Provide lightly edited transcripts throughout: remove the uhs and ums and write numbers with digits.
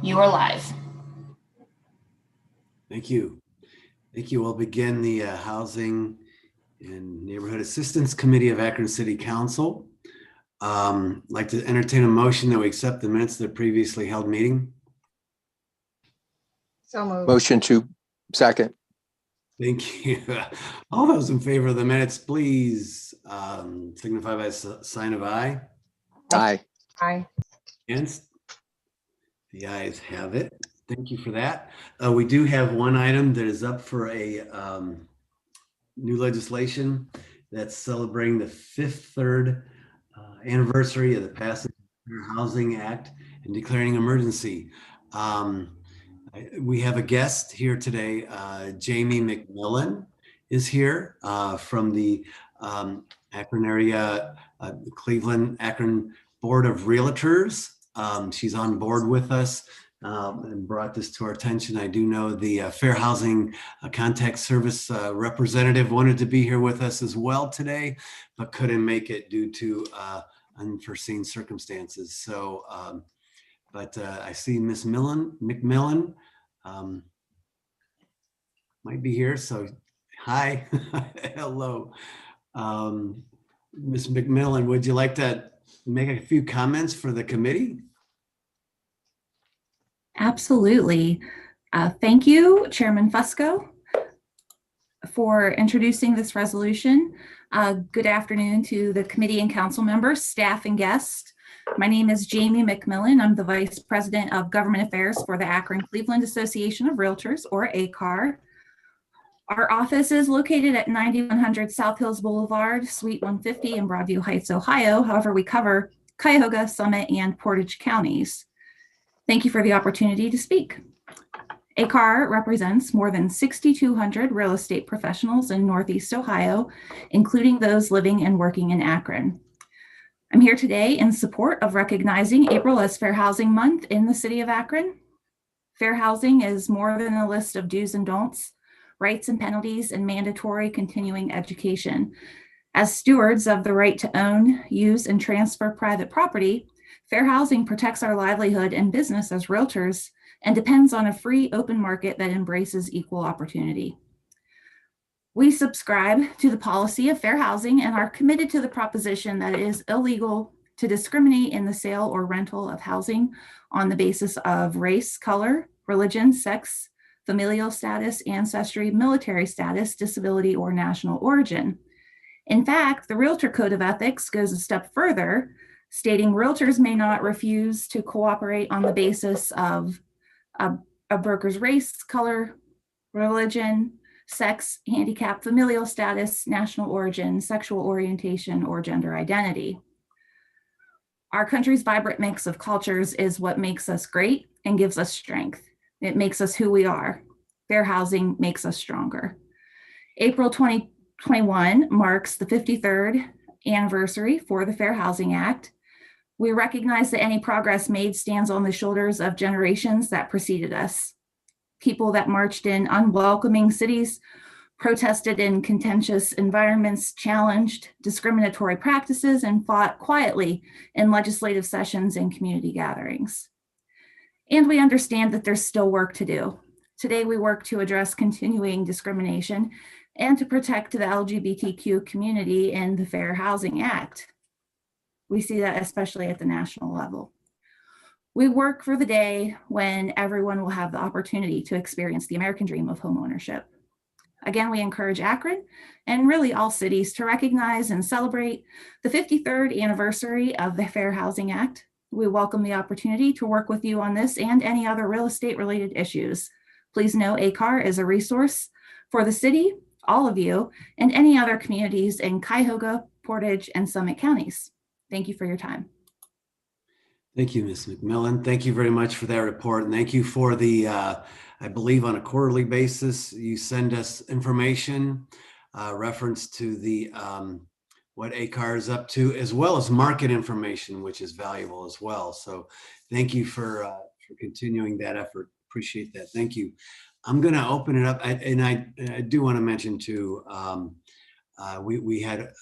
You are live. Thank you. Thank you. We'll begin the Housing and Neighborhood Assistance Committee of Akron City Council. I'd like to entertain a motion that we accept the minutes of the previously held meeting. So moved. Motion to second. Thank you. All those in favor of the minutes, please signify by a sign of aye. Aye. Aye. Against? The ayes have it. Thank you for that. We do have one item that is up for a new legislation that's celebrating the 53rd anniversary of the passage of the Fair Housing Act and declaring emergency. We have a guest here today. Jamie Mcmillan is here from the Akron area, Cleveland Akron Board of Realtors. She's on board with us and brought this to our attention. I do know the Fair Housing Contact Service representative wanted to be here with us as well today, but couldn't make it due to unforeseen circumstances. So, but I see Miss Mcmillan might be here. So hi, hello. Ms. Mcmillan, would you like to make a few comments for the committee? Absolutely. Thank you, Chairman Fusco, for introducing this resolution. Good afternoon to the committee and council members, staff and guests. My name is Jamie Mcmillan. I'm the Vice President of Government Affairs for the Akron-Cleveland Association of Realtors, or ACAR. Our office is located at 9100 South Hills Boulevard, Suite 150 in Broadview Heights, Ohio. However, we cover Cuyahoga, Summit, and Portage counties. Thank you for the opportunity to speak. ACAR represents more than 6,200 real estate professionals in Northeast Ohio, including those living and working in Akron. I'm here today in support of recognizing April as Fair Housing Month in the city of Akron. Fair housing is more than a list of do's and don'ts, rights and penalties, and mandatory continuing education. As stewards of the right to own, use, and transfer private property, fair housing protects our livelihood and business as realtors and depends on a free, open market that embraces equal opportunity. We subscribe to the policy of fair housing and are committed to the proposition that it is illegal to discriminate in the sale or rental of housing on the basis of race, color, religion, sex, familial status, ancestry, military status, disability, or national origin. In fact, the Realtor Code of Ethics goes a step further, stating realtors may not refuse to cooperate on the basis of a broker's race, color, religion, sex, handicap, familial status, national origin, sexual orientation, or gender identity. Our country's vibrant mix of cultures is what makes us great and gives us strength. It makes us who we are. Fair housing makes us stronger. April 2021 marks the 53rd anniversary for the Fair Housing Act. We recognize that any progress made stands on the shoulders of generations that preceded us. People that marched in unwelcoming cities, protested in contentious environments, challenged discriminatory practices, and fought quietly in legislative sessions and community gatherings. And we understand that there's still work to do. Today, we work to address continuing discrimination and to protect the LGBTQ community in the Fair Housing Act. We see that especially at the national level. We work for the day when everyone will have the opportunity to experience the American dream of homeownership. Again, we encourage Akron and really all cities to recognize and celebrate the 53rd anniversary of the Fair Housing Act. We welcome the opportunity to work with you on this and any other real estate related issues. Please know ACAR is a resource for the city, all of you, and any other communities in Cuyahoga, Portage, and Summit counties. Thank you for your time. Thank you, Ms. Mcmillan. Thank you very much for that report. And thank you for the, I believe on a quarterly basis, you send us information, reference to the what ACAR is up to, as well as market information, which is valuable as well. So thank you for continuing that effort. Appreciate that. Thank you. I'm going to open it up. I do want to mention too, we had,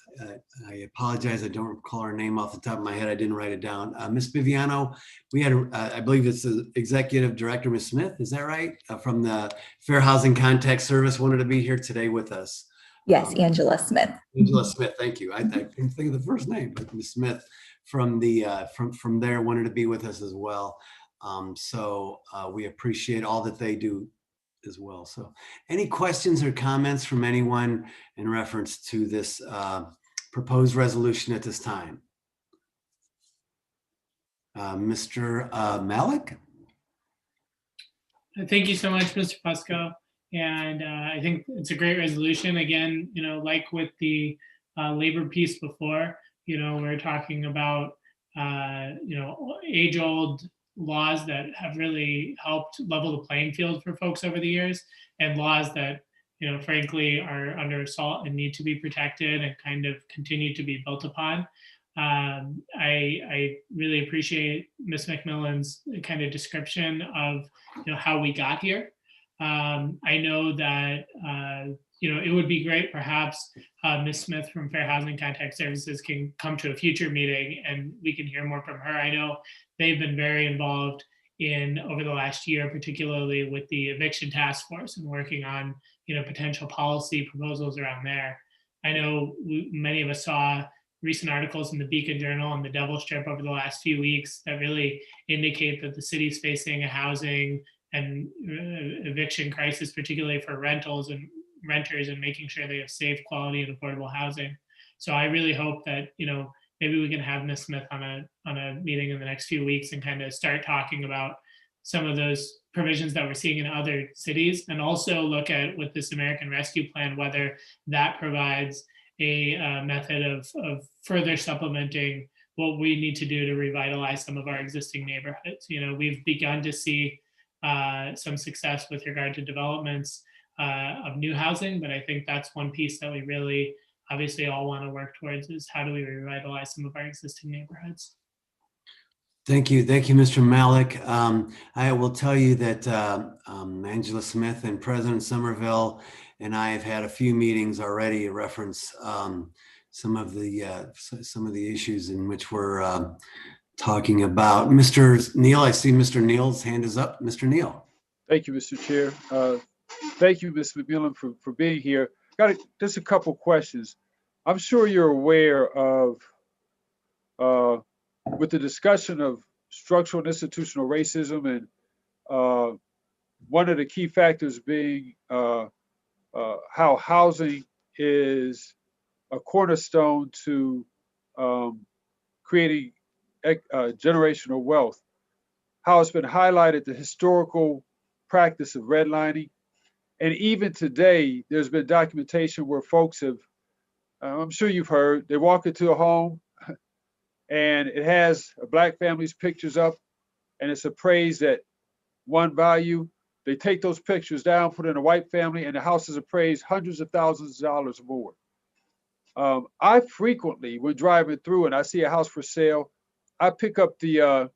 I apologize, I don't recall her name off the top of my head. I didn't write it down. Ms. Viviano, we had, I believe it's the Executive Director, Ms. Smith, is that right? From the Fair Housing Contact Service, wanted to be here today with us. Yes, Angela Smith. Angela Smith, thank you. I couldn't think of the first name, but Ms. Smith from the from there wanted to be with us as well. So we appreciate all that they do as well. So any questions or comments from anyone in reference to this proposed resolution at this time? Mr. Malik? Thank you so much, Mr. Fusco. And I think it's a great resolution. Again, like with the labor piece before, we're talking about, age-old laws that have really helped level the playing field for folks over the years, and laws that, frankly, are under assault and need to be protected and kind of continue to be built upon. I really appreciate Ms. Mcmillan's kind of description of, how we got here. I know that, it would be great perhaps Ms. Smith from Fair Housing Contact Services can come to a future meeting and we can hear more from her. I know they've been very involved over the last year, particularly with the eviction task force and working on, potential policy proposals around there. I know many of us saw recent articles in the Beacon Journal and the Devil Strip over the last few weeks that really indicate that the city's facing a housing and eviction crisis, particularly for rentals and renters, and making sure they have safe, quality, and affordable housing. So I really hope that, maybe we can have Ms. Smith on a meeting in the next few weeks and kind of start talking about some of those provisions that we're seeing in other cities, and also look at with this American Rescue Plan, whether that provides a method of further supplementing what we need to do to revitalize some of our existing neighborhoods. We've begun to see some success with regard to developments of new housing, but I think that's one piece that we really obviously all want to work towards, is how do we revitalize some of our existing neighborhoods. Thank you, Mr. Malik. I will tell you that Angela Smith and President Somerville and I have had a few meetings already to reference some of the issues in which we're talking about. Mr. Neal, I see Mr. Neal's hand is up. Mr. Neal. Thank you, Mr. Chair. Thank you, Ms. Mcmillan, for being here. Got just a couple questions. I'm sure you're aware of, with the discussion of structural and institutional racism, and one of the key factors being how housing is a cornerstone to creating generational wealth, how it's been highlighted, the historical practice of redlining. And even today, there's been documentation where folks have, I'm sure you've heard, they walk into a home and it has a Black family's pictures up and it's appraised at one value. They take those pictures down, put in a white family, and the house is appraised hundreds of thousands of dollars more. I frequently, when driving through and I see a house for sale, I pick up the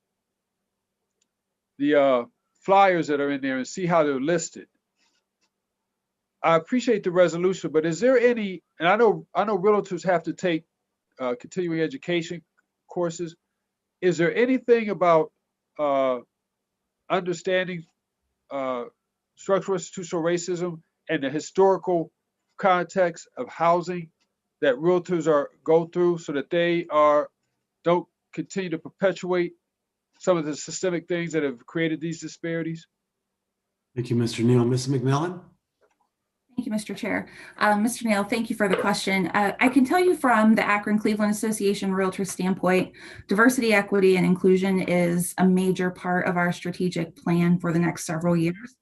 flyers that are in there and see how they're listed. I appreciate the resolution, but is there any, and I know realtors have to take continuing education courses. Is there anything about understanding structural institutional racism and the historical context of housing that realtors go through, so that they don't continue to perpetuate some of the systemic things that have created these disparities? Thank you, Mr. Neal. Ms. Mcmillan? Thank you, Mr. Chair. Mr. Neal, thank you for the question. I can tell you from the Akron-Cleveland Association Realtor standpoint, diversity, equity, and inclusion is a major part of our strategic plan for the next several years.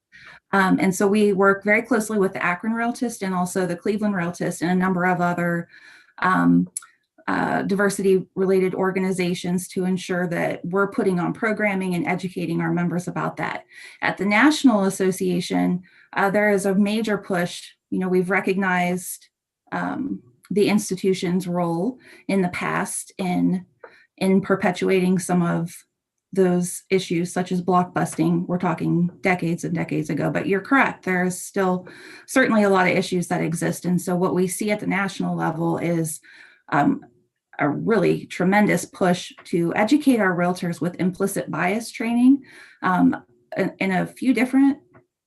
And so we work very closely with the Akron Realtist and also the Cleveland Realtist and a number of other diversity-related organizations to ensure that we're putting on programming and educating our members about that. At the National Association, there is a major push. We've recognized the institution's role in the past in perpetuating some of those issues such as blockbusting. We're talking decades and decades ago, but you're correct. There's still certainly a lot of issues that exist. And so what we see at the national level is a really tremendous push to educate our realtors with implicit bias training in a few different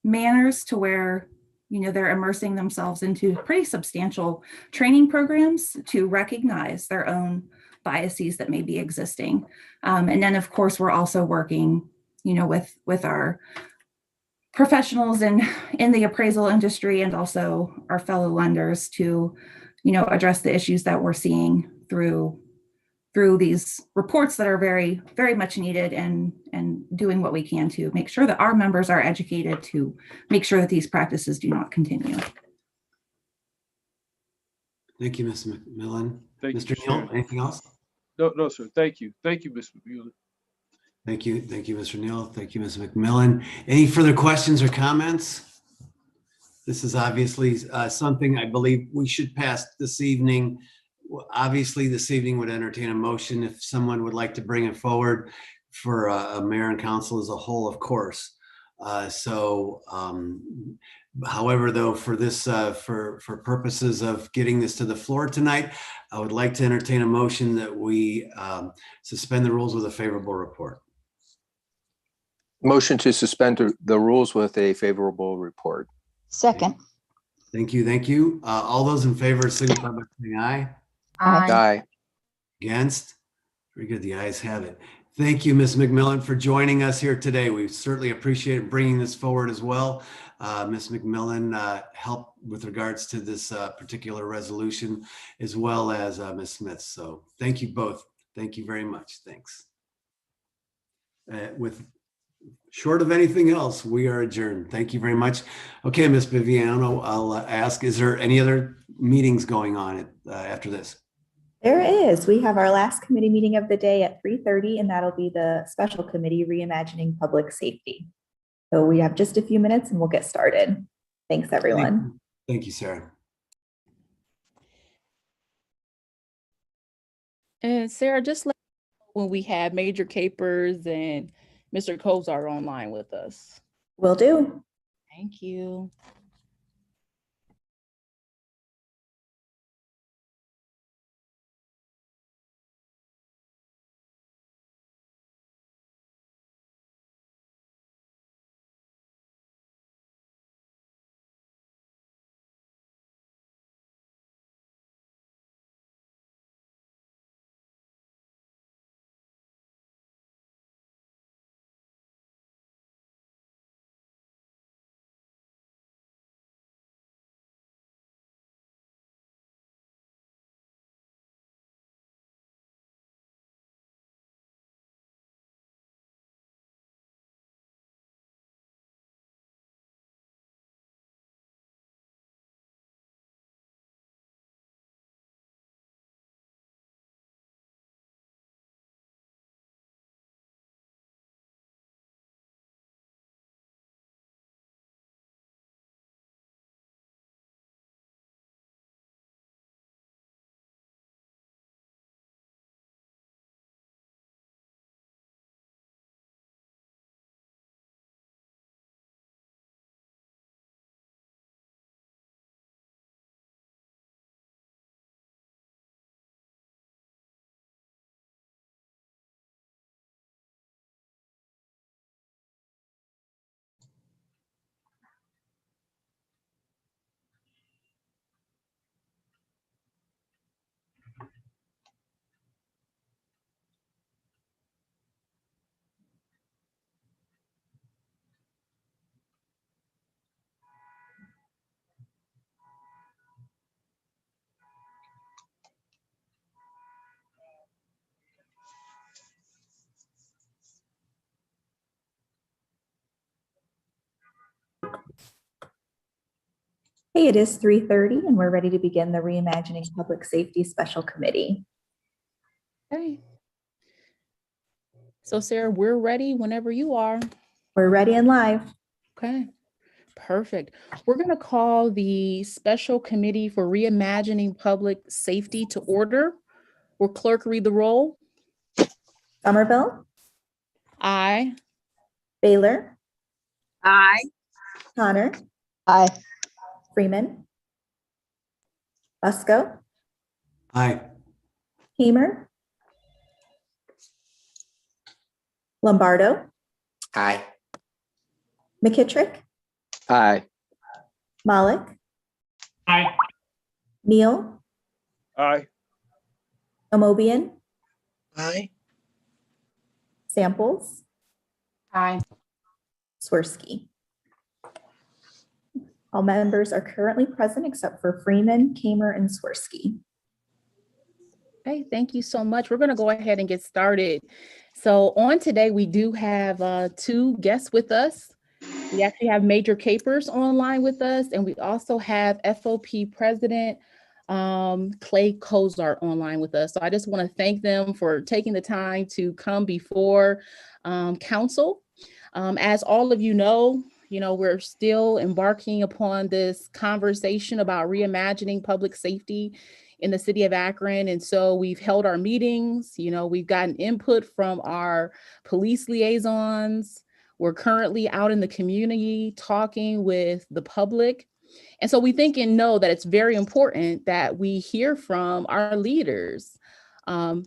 manners, to where they're immersing themselves into pretty substantial training programs to recognize their own biases that may be existing. And then, of course, we're also working, with our professionals in the appraisal industry and also our fellow lenders to, address the issues that we're seeing through these reports that are very, very much needed, and doing what we can to make sure that our members are educated to make sure that these practices do not continue. Thank you, Ms. McMillan. Thank you, Mr. Chair. Neal, anything else? No, sir. Thank you. Thank you, Ms. Mcmillan. Thank you, Mr. Neal. Thank you, Ms. McMillan. Any further questions or comments? This is obviously something I believe we should pass this evening. Obviously, this evening would entertain a motion if someone would like to bring it forward for a mayor and council as a whole, of course. However, though, for this, for purposes of getting this to the floor tonight, I would like to entertain a motion that we suspend the rules with a favorable report. Motion to suspend the rules with a favorable report. Second. Thank you. All those in favor signify by saying aye. Aye. Against? Very good. The ayes have it. Thank you, Ms. McMillan, for joining us here today. We certainly appreciate bringing this forward as well. Ms. McMillan helped with regards to this particular resolution, as well as Ms. Smith. So thank you both. Thank you very much. Thanks. With short of anything else, we are adjourned. Thank you very much. Okay, Ms. Viviano, I'll ask, is there any other meetings going on after this? There is. We have our last committee meeting of the day at 3:30, and that'll be the special committee, Reimagining Public Safety. So we have just a few minutes and we'll get started. Thanks, everyone. Thank you, Sarah. And Sarah, just let when we have Major Capers and Mr. Kozar online with us. Will do. Thank you. Hey, it is 3:30 and we're ready to begin the Reimagining Public Safety Special Committee. Okay. So Sarah, we're ready whenever you are. We're ready and live. Okay. Perfect. We're going to call the Special Committee for Reimagining Public Safety to order. Will clerk read the roll? Somerville, Aye. Baylor, Aye. Connor, Aye. Freeman, Fusco, Aye. Hamer, Lombardo, Aye. McKittrick, Aye. Malik, Aye. Neal, Aye. Amobian, Aye. Samples, Aye. Swirsky. All members are currently present except for Freeman, Kamer, and Swirsky. Okay, thank you so much. We're going to go ahead and get started. So on today, we do have two guests with us. We actually have Major Capers online with us, and we also have FOP President Clay Cozart online with us. So I just want to thank them for taking the time to come before council. As all of you know, we're still embarking upon this conversation about reimagining public safety in the city of Akron. And so we've held our meetings, we've gotten input from our police liaisons. We're currently out in the community talking with the public. And so we think and know that it's very important that we hear from our leaders,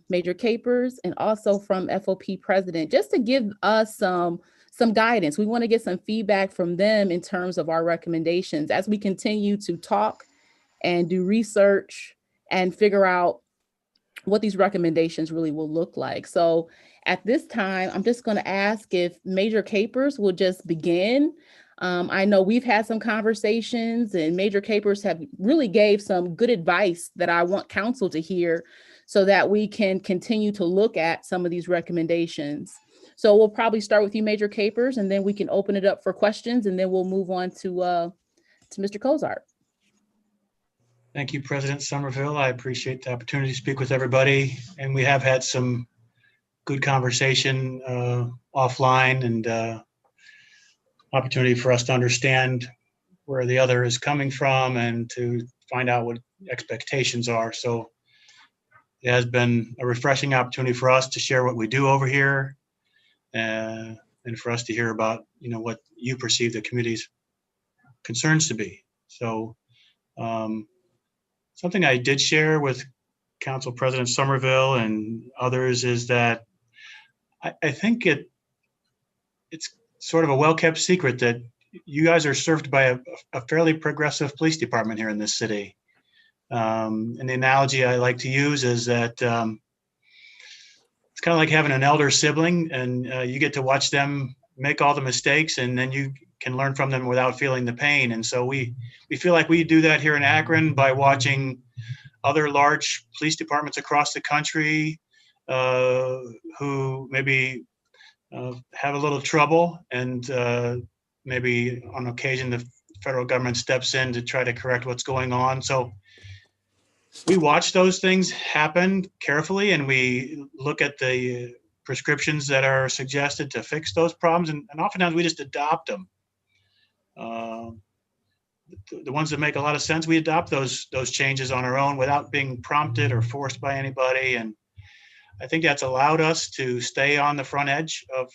Major Capers, and also from FOP President, just to give us some guidance. We want to get some feedback from them in terms of our recommendations as we continue to talk and do research and figure out what these recommendations really will look like. So at this time, I'm just going to ask if Major Capers will just begin. I know we've had some conversations, and Major Capers have really gave some good advice that I want council to hear so that we can continue to look at some of these recommendations. So we'll probably start with you, Major Capers, and then we can open it up for questions, and then we'll move on to Mr. Cozart. Thank you, President Somerville. I appreciate the opportunity to speak with everybody. And we have had some good conversation offline, and opportunity for us to understand where the other is coming from and to find out what expectations are. So it has been a refreshing opportunity for us to share what we do over here, and for us to hear about what you perceive the community's concerns to be. So something I did share with Council President Somerville and others is that I think it's sort of a well-kept secret that you guys are served by a fairly progressive police department here in this city. And the analogy I like to use is that it's kind of like having an elder sibling, and you get to watch them make all the mistakes, and then you can learn from them without feeling the pain. And so we feel like we do that here in Akron by watching other large police departments across the country who maybe have a little trouble, and maybe on occasion the federal government steps in to try to correct what's going on. So we watch those things happen carefully, and we look at the prescriptions that are suggested to fix those problems, and oftentimes we just adopt them. The ones that make a lot of sense, we adopt those changes on our own without being prompted or forced by anybody. And I think that's allowed us to stay on the front edge of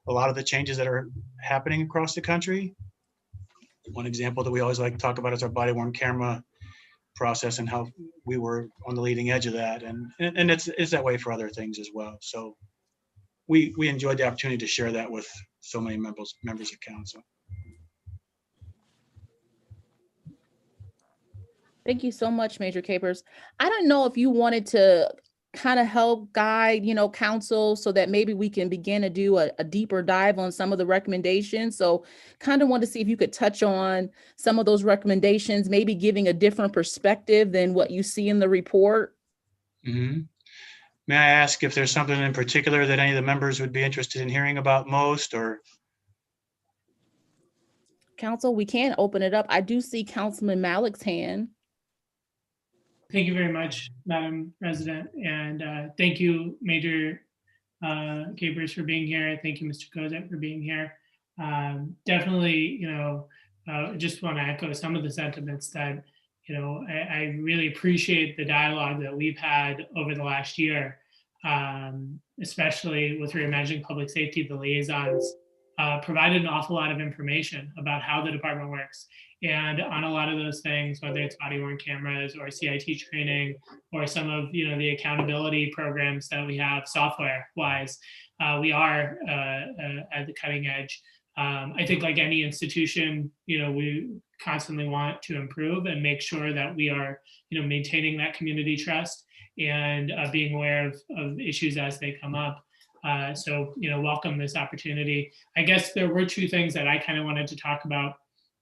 a lot of the changes that are happening across the country. One example that we always like to talk about is our body-worn camera process and how we were on the leading edge of that. And it's that way for other things as well. So we enjoyed the opportunity to share that with so many members of council. Thank you so much, Major Capers. I don't know if you wanted to kind of help guide, council so that maybe we can begin to do a deeper dive on some of the recommendations. So kind of want to see if you could touch on some of those recommendations, maybe giving a different perspective than what you see in the report. Mm-hmm. May I ask if there's something in particular that any of the members would be interested in hearing about most, or? Council, we can open it up. I do see Councilman Malik's hand. Thank you very much, Madam President. And thank you, Major Capers, for being here. Thank you, Mr. Cozart, for being here. Definitely, just want to echo some of the sentiments that, I really appreciate the dialogue that we've had over the last year. especially with Reimagining Public Safety, the liaisons provided an awful lot of information about how the department works. And on a lot of those things, whether it's body worn cameras or CIT training or some of the accountability programs that we have software wise, we are at the cutting edge. I think like any institution, we constantly want to improve and make sure that we are, maintaining that community trust and being aware of issues as they come up. So, welcome this opportunity. I guess there were two things that I kind of wanted to talk about.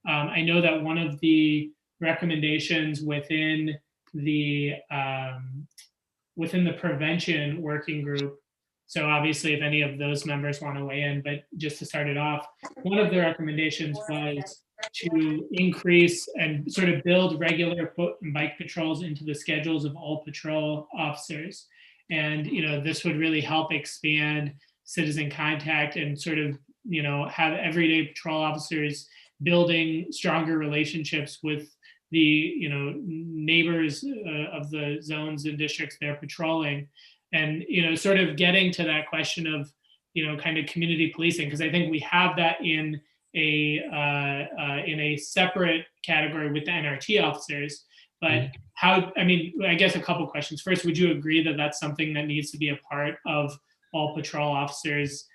I know that one of the recommendations within the prevention working group, so obviously if any of those members want to weigh in, but just to start it off, one of the recommendations was to increase and sort of build regular foot and bike patrols into the schedules of all patrol officers. And, this would really help expand citizen contact and sort of, have everyday patrol officers building stronger relationships with the, neighbors of the zones and districts they're patrolling. And, sort of getting to that question of, kind of community policing, because I think we have that in a separate category with the NRT officers. But I guess a couple questions. First, would you agree that that's something that needs to be a part of all patrol officers'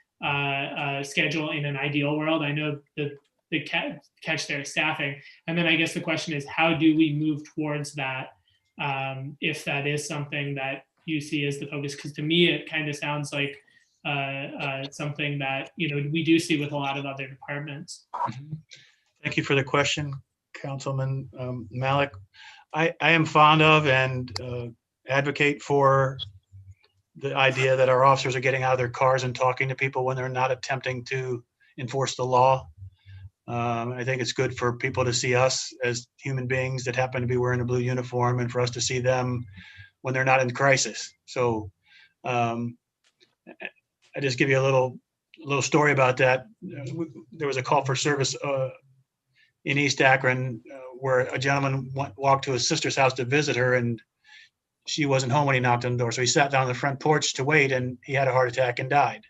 schedule in an ideal world? I know that the catch there is staffing. And then I guess the question is, how do we move towards that if that is something that you see as the focus? Because to me, it kind of sounds like something that we do see with a lot of other departments. Thank you for the question, Councilman Malik. I am fond of and advocate for the idea that our officers are getting out of their cars and talking to people when they're not attempting to enforce the law. I think it's good for people to see us as human beings that happen to be wearing a blue uniform, and for us to see them when they're not in crisis. So I just give you a little story about that. There was a call for service in East Akron where a gentleman walked to his sister's house to visit her, and she wasn't home when he knocked on the door. So he sat down on the front porch to wait, and he had a heart attack and died.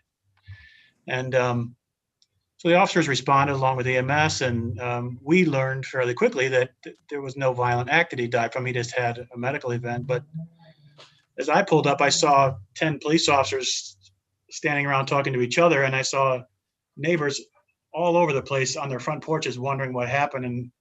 And so the officers responded along with EMS, and we learned fairly quickly that there was no violent act that he died from. He just had a medical event. But as I pulled up, I saw 10 police officers standing around talking to each other, and I saw neighbors all over the place on their front porches wondering what happened. And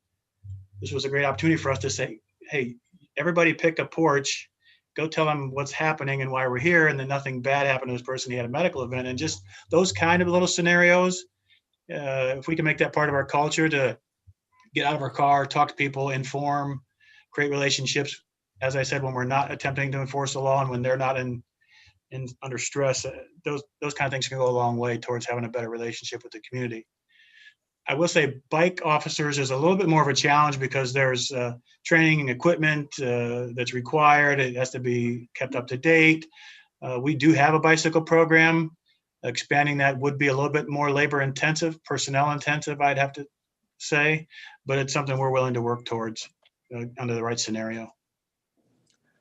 this was a great opportunity for us to say, hey, everybody pick a porch, go tell them what's happening and why we're here, and then nothing bad happened to this person. He had a medical event. And just those kind of little scenarios, if we can make that part of our culture, to get out of our car, talk to people, inform, create relationships, as I said, when we're not attempting to enforce the law and when they're not under stress, those kind of things can go a long way towards having a better relationship with the community. I will say bike officers is a little bit more of a challenge because there's training and equipment that's required. It has to be kept up to date. We do have a bicycle program. Expanding that would be a little bit more labor intensive, personnel intensive, I'd have to say, but it's something we're willing to work towards under the right scenario.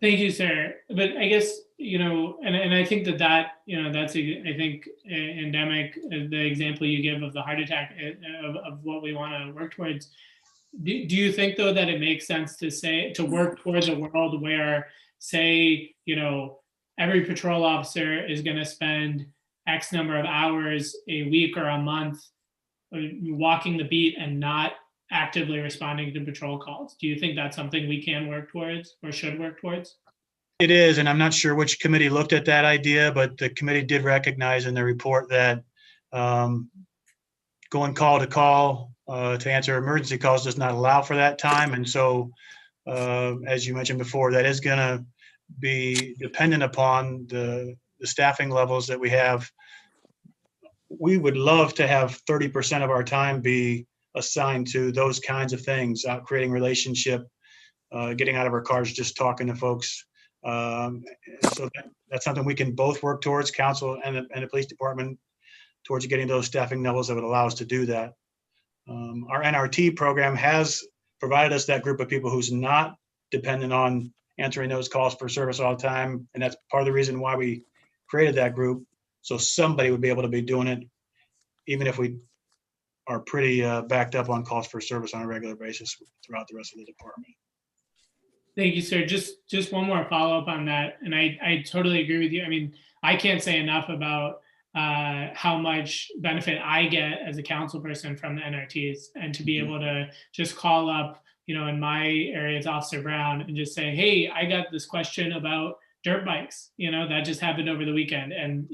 Thank you, sir. But I guess, and I think that that's, I think, endemic, the example you give of the heart attack of what we want to work towards. Do you think, though, that it makes sense to work towards a world where, say, every patrol officer is going to spend X number of hours a week or a month walking the beat and not actively responding to patrol calls? Do you think that's something we can work towards or should work towards? It is, and I'm not sure which committee looked at that idea, but the committee did recognize in the report that going call to call to answer emergency calls does not allow for that time. And so, as you mentioned before, that is going to be dependent upon the staffing levels that we have. We would love to have 30% of our time be assigned to those kinds of things, creating relationship, getting out of our cars, just talking to folks. So that's something we can both work towards, council and the police department, towards getting those staffing levels that would allow us to do that. Our NRT program has provided us that group of people who's not dependent on answering those calls for service all the time. And that's part of the reason why we created that group, so somebody would be able to be doing it, even if we are pretty backed up on calls for service on a regular basis throughout the rest of the department. Thank you, sir. Just one more follow-up on that. And I totally agree with you. I mean, I can't say enough about how much benefit I get as a council person from the NRTs, and to be able to just call up, in my area, it's Officer Brown, and just say, hey, I got this question about dirt bikes, that just happened over the weekend. And,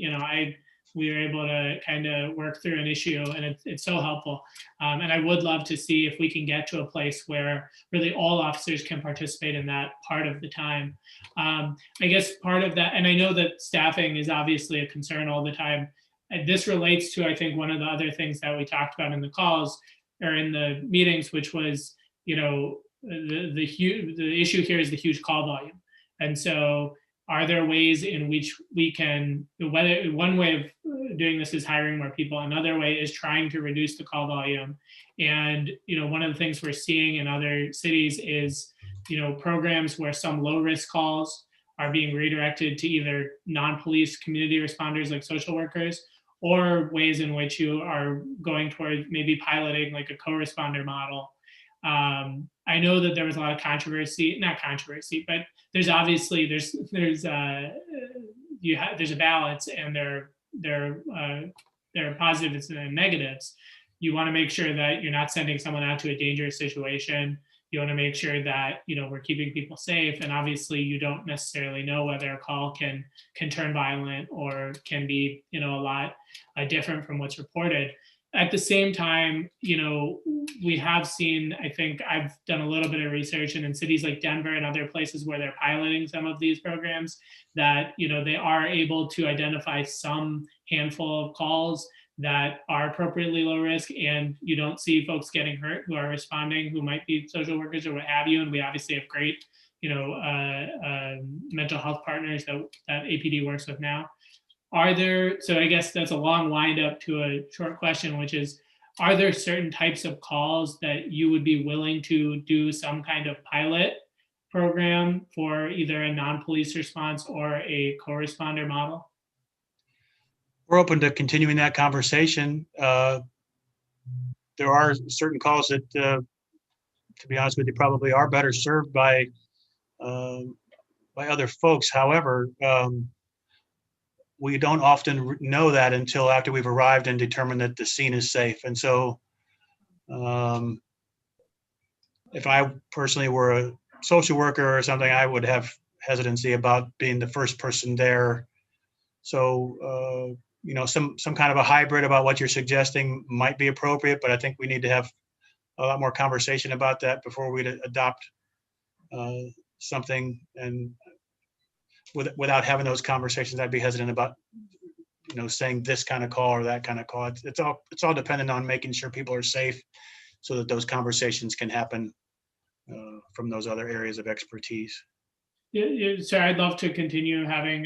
we were able to kind of work through an issue, and it's so helpful. And I would love to see if we can get to a place where really all officers can participate in that part of the time. I guess part of that, and I know that staffing is obviously a concern all the time. This relates to, I think, one of the other things that we talked about in the calls or in the meetings, which was, the issue here is the huge call volume. And so are there ways in which we can, whether one way of doing this is hiring more people, another way is trying to reduce the call volume. And, one of the things we're seeing in other cities is, programs where some low risk calls are being redirected to either non-police community responders like social workers, or ways in which you are going toward maybe piloting like a co-responder model. I know that there was a lot of not controversy, but there's obviously there's a balance, and there are positives and negatives. You want to make sure that you're not sending someone out to a dangerous situation. You want to make sure that we're keeping people safe, and obviously you don't necessarily know whether a call can turn violent or can be a lot different from what's reported. At the same time, we have seen, I think I've done a little bit of research, and in cities like Denver and other places where they're piloting some of these programs, that, they are able to identify some handful of calls that are appropriately low risk, and you don't see folks getting hurt who are responding, who might be social workers or what have you. And we obviously have great, mental health partners that APD works with now. So I guess that's a long wind up to a short question, which is, are there certain types of calls that you would be willing to do some kind of pilot program for, either a non-police response or a co-responder model? We're open to continuing that conversation. There are certain calls that, to be honest with you, probably are better served by other folks. However, we don't often know that until after we've arrived and determined that the scene is safe. And so if I personally were a social worker or something, I would have hesitancy about being the first person there. So, some kind of a hybrid about what you're suggesting might be appropriate, but I think we need to have a lot more conversation about that before we adopt something. And without having those conversations, I'd be hesitant about, saying this kind of call or that kind of call. It's all dependent on making sure people are safe, so that those conversations can happen from those other areas of expertise. Yeah, so I'd love to continue having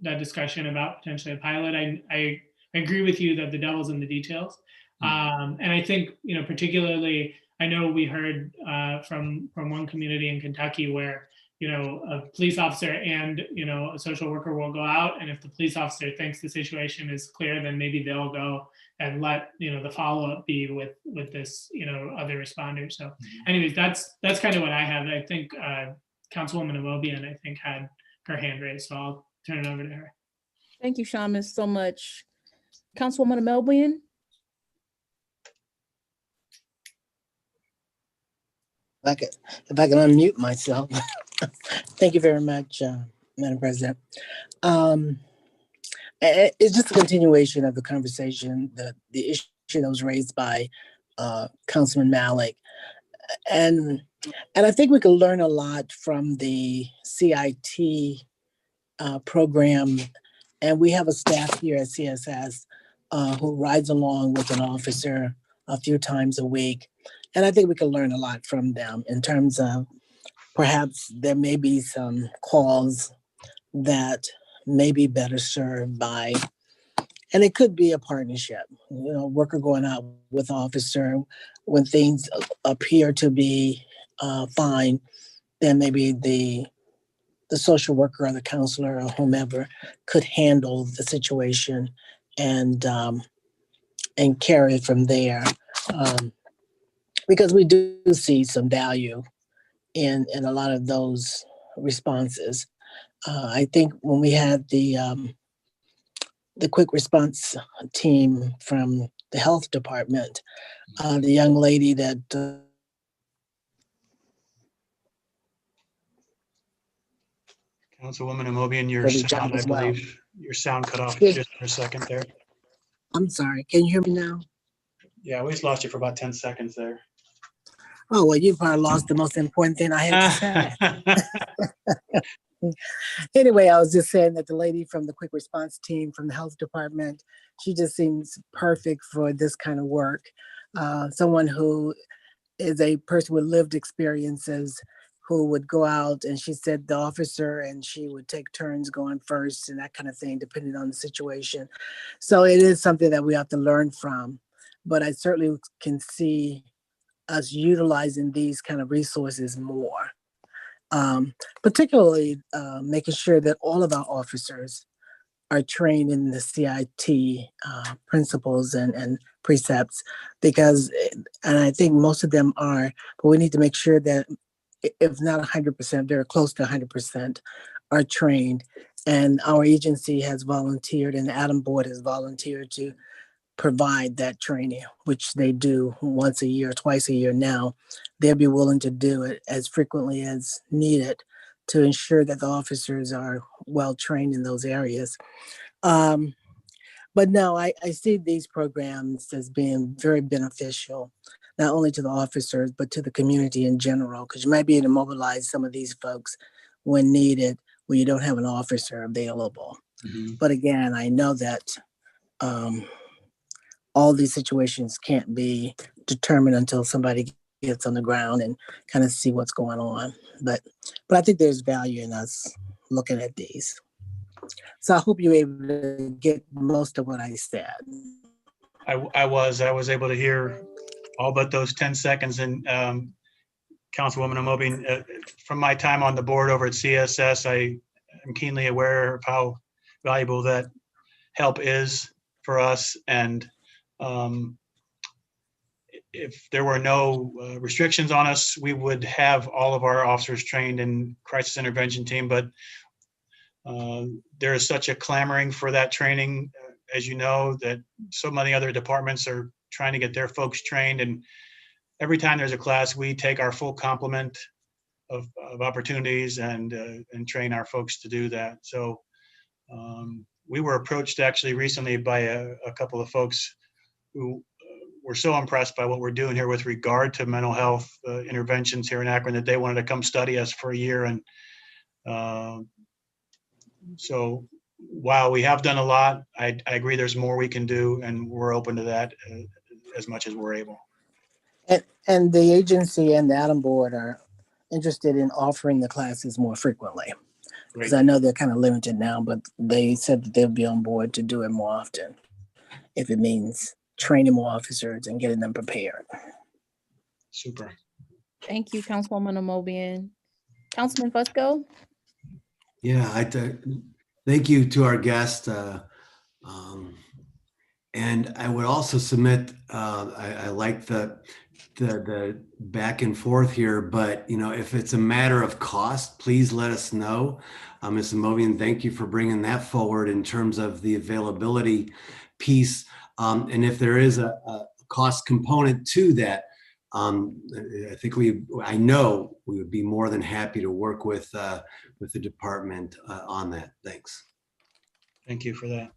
that discussion about potentially a pilot. I agree with you that the devil's in the details. And I think, particularly, I know we heard from one community in Kentucky where, a police officer and, a social worker will go out. And if the police officer thinks the situation is clear, then maybe they'll go and let, the follow-up be with this, other responder. So anyways, that's kind of what I have. I think Councilwoman Amobian, I think, had her hand raised, so I'll turn it over to her. Thank you, Shamus, so much. Councilwoman Amobian? If I can unmute myself. Thank you very much, Madam President. It's just a continuation of the conversation, the issue that was raised by Councilman Malik. And I think we could learn a lot from the CIT program. And we have a staff here at CSS who rides along with an officer a few times a week. And I think we can learn a lot from them in terms of perhaps there may be some calls that may be better served by, and it could be a partnership, worker going out with officer when things appear to be fine, then maybe the social worker or the counselor or whomever could handle the situation and carry it from there. Because we do see some value in a lot of those responses. I think when we had the quick response team from the health department, the young lady that Councilwoman Amobian, your did a job sound, I as well. believe, your sound cut off Yeah. just for a second there. I'm sorry, can you hear me now? Yeah, we just lost you for about 10 seconds there. Oh, well, you probably lost the most important thing I had to say. Anyway, I was just saying that the lady from the quick response team from the health department, she just seems perfect for this kind of work. Someone who is a person with lived experiences who would go out, and she said the officer and she would take turns going first and that kind of thing, depending on the situation. So it is something that we have to learn from, but I certainly can see us utilizing these kind of resources more. Particularly making sure that all of our officers are trained in the CIT principles and precepts, because, and I think most of them are, but we need to make sure that if not 100%, they're close to 100% are trained. And our agency has volunteered, and the Adam Board has volunteered to provide that training, which they do once a year, twice a year now. They'll be willing to do it as frequently as needed to ensure that the officers are well trained in those areas. But no, I see these programs as being very beneficial, not only to the officers, but to the community in general, because you might be able to mobilize some of these folks when needed, when you don't have an officer available. Mm-hmm. But again, I know that all these situations can't be determined until somebody gets on the ground and kind of see what's going on. But I think there's value in us looking at these. So I hope you're able to get most of what I said. I was able to hear all but those 10 seconds. And Councilwoman Amobian, from my time on the board over at CSS, I am keenly aware of how valuable that help is for us. And if there were no restrictions on us, we would have all of our officers trained in crisis intervention team. But there is such a clamoring for that training, as you know, that so many other departments are trying to get their folks trained. And every time there's a class, we take our full complement of opportunities and train our folks to do that. So we were approached actually recently by a couple of folks who were so impressed by what we're doing here with regard to mental health interventions here in Akron that they wanted to come study us for a year. And so while we have done a lot, I agree there's more we can do, and we're open to that as much as we're able. And the agency and the Adam Board are interested in offering the classes more frequently. Because I know they're kind of limited now, but they said that they'll be on board to do it more often if it means training more officers and getting them prepared. Super. Thank you, Councilwoman Amobian. Councilman Fusco? Yeah, thank you to our guest. And I would also submit, I like the back and forth here, but if it's a matter of cost, please let us know. Ms. Amobian, thank you for bringing that forward in terms of the availability piece. And if there is a cost component to that, I know we would be more than happy to work with the department on that. Thanks. Thank you for that.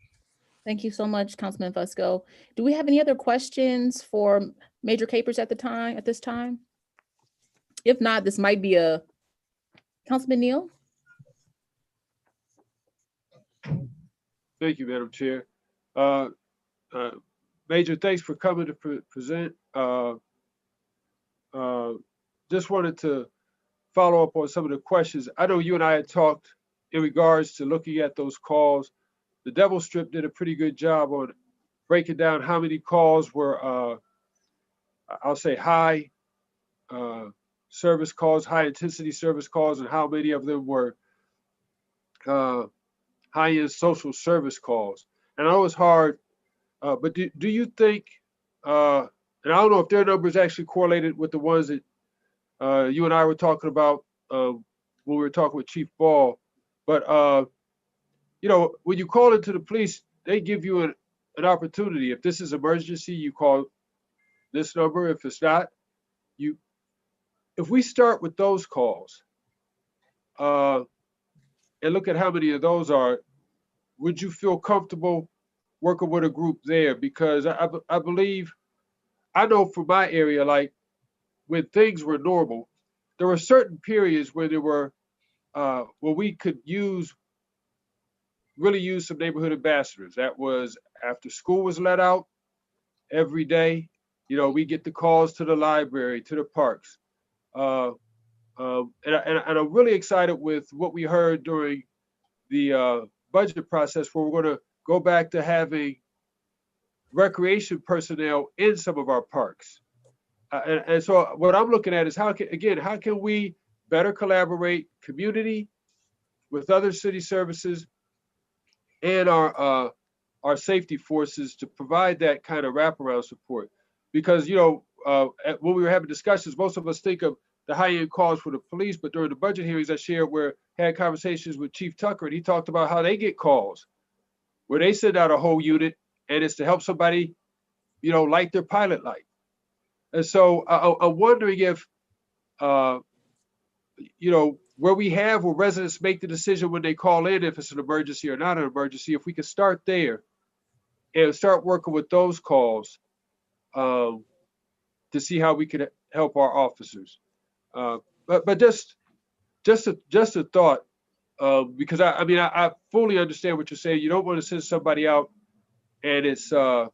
Thank you so much, Councilman Fusco. Do we have any other questions for Major Capers at this time? If not, this might be a Councilman Neal. Thank you, Madam Chair. Major, thanks for coming to present. Just wanted to follow up on some of the questions. I know you and I had talked in regards to looking at those calls. The Devil Strip did a pretty good job on breaking down how many calls were, I'll say high service calls, high intensity service calls, and how many of them were high-end social service calls. And I know it's hard, but do you think, and I don't know if their numbers actually correlated with the ones that you and I were talking about when we were talking with Chief Ball, but you know, when you call into the police, they give you an opportunity. If this is emergency, you call this number. If it's not, you. If we start with those calls, and look at how many of those are, would you feel comfortable working with a group there? Because I believe, I know from my area, like when things were normal, there were certain periods where there were, where we could really use some neighborhood ambassadors. That was after school was let out every day. You know, we get the calls to the library, to the parks. And I'm really excited with what we heard during the budget process, where we're going to go back to having recreation personnel in some of our parks. And so what I'm looking at is how can we better collaborate community with other city services and our safety forces to provide that kind of wraparound support. Because, you know, when we were having discussions, most of us think of the high-end calls for the police, but during the budget hearings I had conversations with Chief Tucker, and he talked about how they get calls where they send out a whole unit and it's to help somebody, you know, light their pilot light. And so I'm wondering if, you know, where residents make the decision when they call in, if it's an emergency or not an emergency, if we could start there and start working with those calls to see how we could help our officers. But just a thought, because I mean, I fully understand what you're saying. You don't want to send somebody out and it's a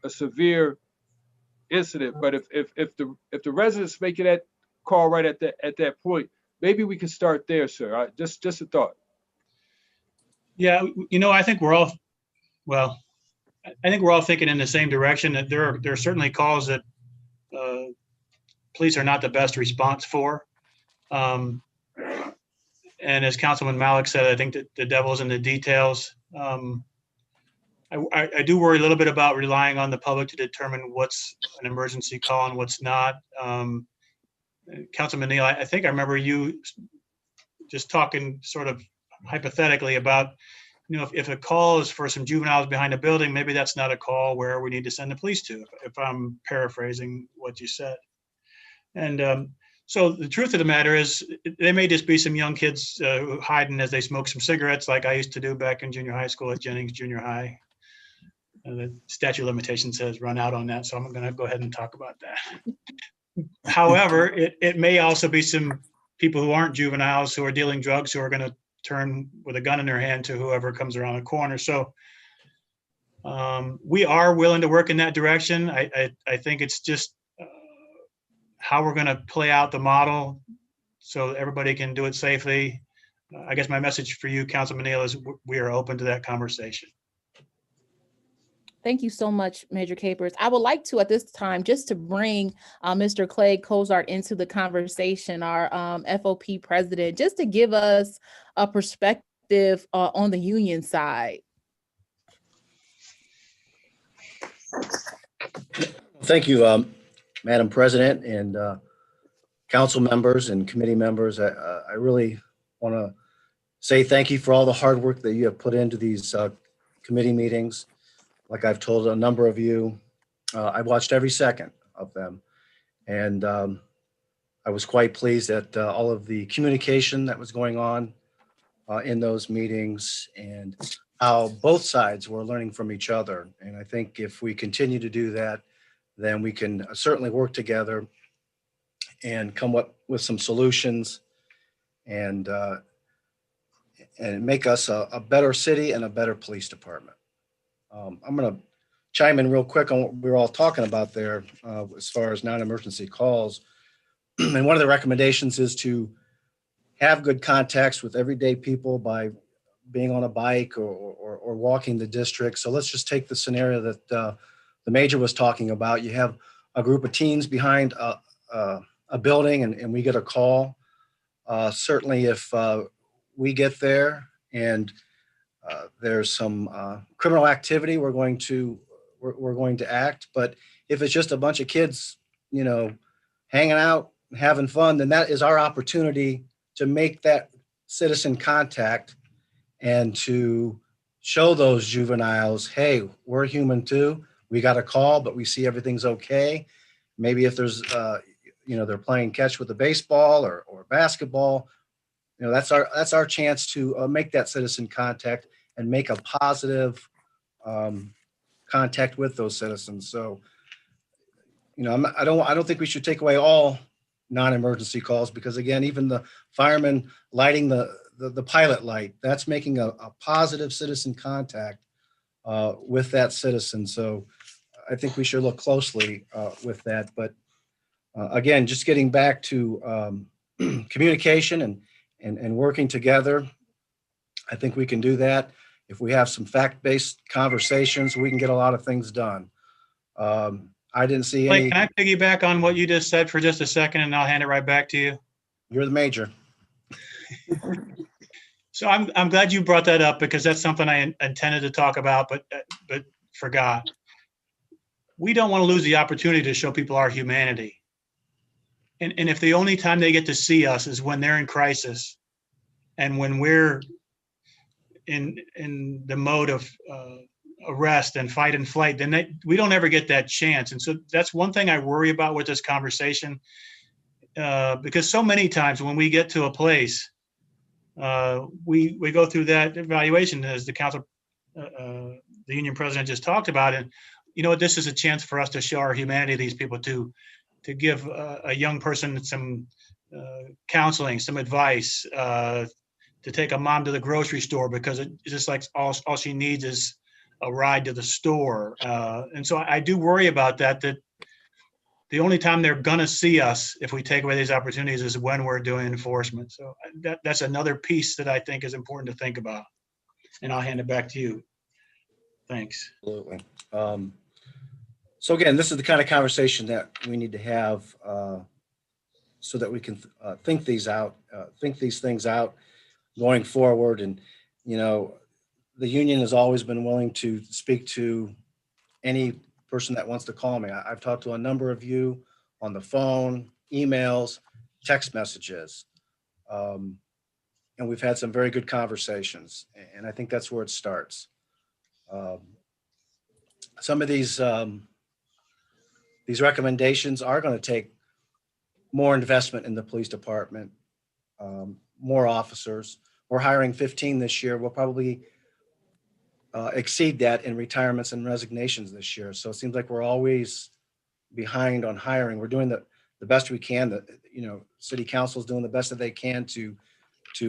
severe incident. But if the residents making that call right at that point, maybe we can start there, sir. Just a thought. Yeah, you know, I think we're all thinking in the same direction. That there are certainly calls that police are not the best response for. And as Councilman Malik said, I think that the devil's in the details. I do worry a little bit about relying on the public to determine what's an emergency call and what's not. Councilman Neal, I think I remember you just talking sort of hypothetically about, you know, if a call is for some juveniles behind a building, maybe that's not a call where we need to send the police to, if I'm paraphrasing what you said. And so the truth of the matter is, there may just be some young kids hiding as they smoke some cigarettes, like I used to do back in junior high school at Jennings Junior High. The statute of limitations has run out on that, so I'm going to go ahead and talk about that. However, it may also be some people who aren't juveniles who are dealing drugs who are going to turn with a gun in their hand to whoever comes around the corner. So we are willing to work in that direction. I think it's just how we're going to play out the model so everybody can do it safely. I guess my message for you, Councilman Neal, is we are open to that conversation. Thank you so much, Major Capers. I would like to, at this time, just to bring Mr. Clay Cozart into the conversation, our FOP president, just to give us a perspective on the union side. Thank you, Madam President and council members and committee members. I really want to say thank you for all the hard work that you have put into these committee meetings. Like I've told a number of you, I watched every second of them. And I was quite pleased at all of the communication that was going on in those meetings and how both sides were learning from each other. And I think if we continue to do that, then we can certainly work together and come up with some solutions and make us a better city and a better police department. I'm going to chime in real quick on what we were all talking about there as far as non-emergency calls. And one of the recommendations is to have good contacts with everyday people by being on a bike or walking the district. So let's just take the scenario that the major was talking about. You have a group of teens behind a building and we get a call. Certainly if we get there and there's some criminal activity, we're going to act. But if it's just a bunch of kids, hanging out, having fun, then that is our opportunity to make that citizen contact and to show those juveniles, hey, we're human too. We got a call, but we see everything's okay. Maybe if there's, they're playing catch with a baseball or basketball, that's our chance to make that citizen contact and make a positive contact with those citizens. So, I don't think we should take away all non-emergency calls, because again, even the fireman lighting the pilot light, that's making a positive citizen contact with that citizen. So I think we should look closely with that. But again, just getting back to communication and working together, I think we can do that. If we have some fact-based conversations, we can get a lot of things done. I didn't see any. Blake, can I piggyback on what you just said for just a second, and I'll hand it right back to you? You're the major. So I'm glad you brought that up, because that's something I intended to talk about, but forgot. We don't want to lose the opportunity to show people our humanity. And if the only time they get to see us is when they're in crisis and when we're in the mode of arrest and fight and flight, then we don't ever get that chance. And so that's one thing I worry about with this conversation, because so many times when we get to a place, we go through that evaluation, as the council, the union president just talked about, and this is a chance for us to show our humanity to these people, to give a young person some counseling, some advice, to take a mom to the grocery store because it's just like all she needs is a ride to the store. And so I do worry about that the only time they're gonna see us if we take away these opportunities is when we're doing enforcement. So that's another piece that I think is important to think about. And I'll hand it back to you. Thanks. Absolutely. So again, this is the kind of conversation that we need to have so that we can think these things out going forward. And, the union has always been willing to speak to any person that wants to call me. I've talked to a number of you on the phone, emails, text messages, and we've had some very good conversations. And I think that's where it starts. Some of these recommendations are going to take more investment in the police department, more officers. We're hiring 15 this year. We'll probably exceed that in retirements and resignations this year. So it seems like we're always behind on hiring. We're doing the best we can. City council is doing the best that they can to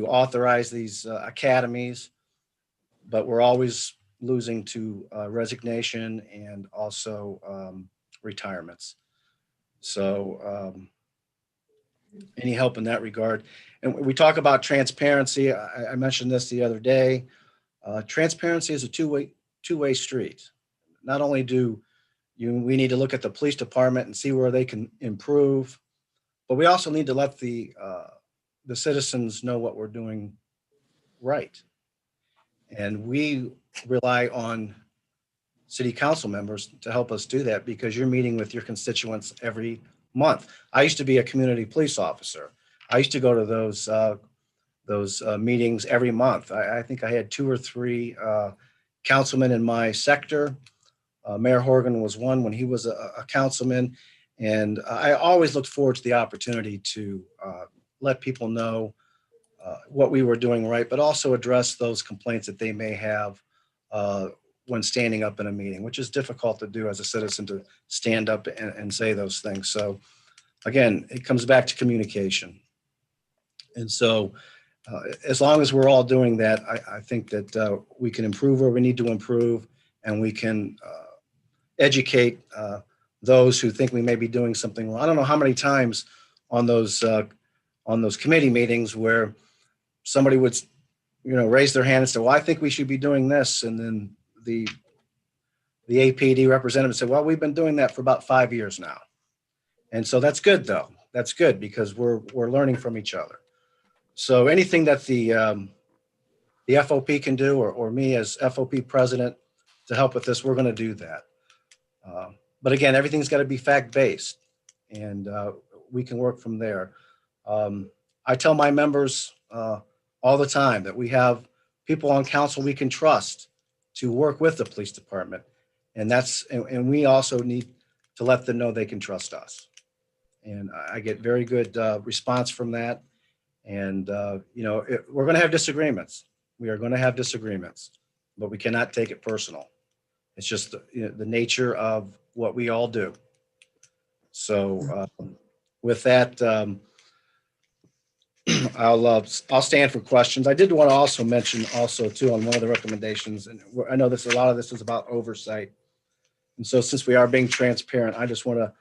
authorize these academies, but we're always losing to resignation and also retirements. So any help in that regard. And we talk about transparency. I mentioned this the other day. Transparency is a two-way street. Not only we need to look at the police department and see where they can improve, but we also need to let the citizens know what we're doing right. And we rely on city council members to help us do that, because you're meeting with your constituents every month. I used to be a community police officer. I used to go to those meetings every month. I think I had 2 or 3 councilmen in my sector. Mayor Horgan was one when he was a councilman. And I always looked forward to the opportunity to let people know what we were doing right, but also address those complaints that they may have when standing up in a meeting, which is difficult to do as a citizen, to stand up and say those things. So again, it comes back to communication. And so as long as we're all doing that, I think that we can improve where we need to improve, and we can educate those who think we may be doing something wrong. I don't know how many times on those committee meetings where somebody would, raise their hand and say, well, I think we should be doing this. And then the APD representative said, well, we've been doing that for about 5 years now. And so that's good, though. That's good, because we're learning from each other. So anything that the FOP can do, or me as FOP president to help with this, we're going to do that. But again, everything's got to be fact-based, and we can work from there. I tell my members all the time that we have people on council we can trust to work with the police department. And we also need to let them know they can trust us. And I get very good response from that. And, we're going to have disagreements. We are going to have disagreements, but we cannot take it personal. It's just the nature of what we all do. So with that, I'll stand for questions. I did want to also mention too on one of the recommendations, and I know a lot of this is about oversight. And so since we are being transparent, I just want to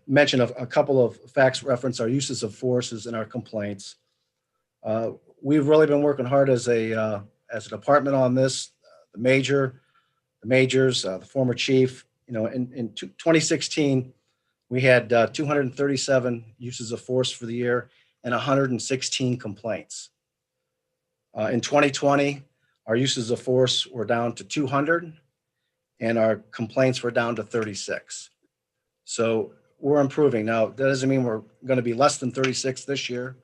mention a couple of facts reference our uses of forces in our complaints. We've really been working hard as a department on this. The majors, the former chief, in 2016, we had 237 uses of force for the year and 116 complaints. In 2020, our uses of force were down to 200 and our complaints were down to 36. So we're improving. Now, that doesn't mean we're going to be less than 36 this year.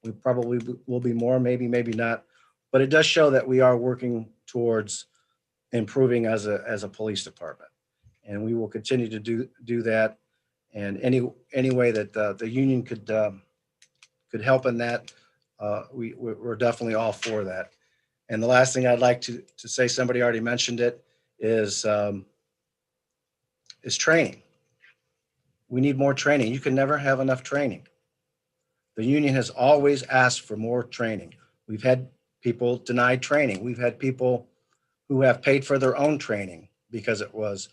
We probably will be more, maybe not. But it does show that we are working towards improving as a police department. And we will continue to do that. And any way that the union could help in that, we're definitely all for that. And the last thing I'd like to say, somebody already mentioned it, is training. We need more training. You can never have enough training. The union has always asked for more training. We've had people denied training. We've had people who have paid for their own training because it was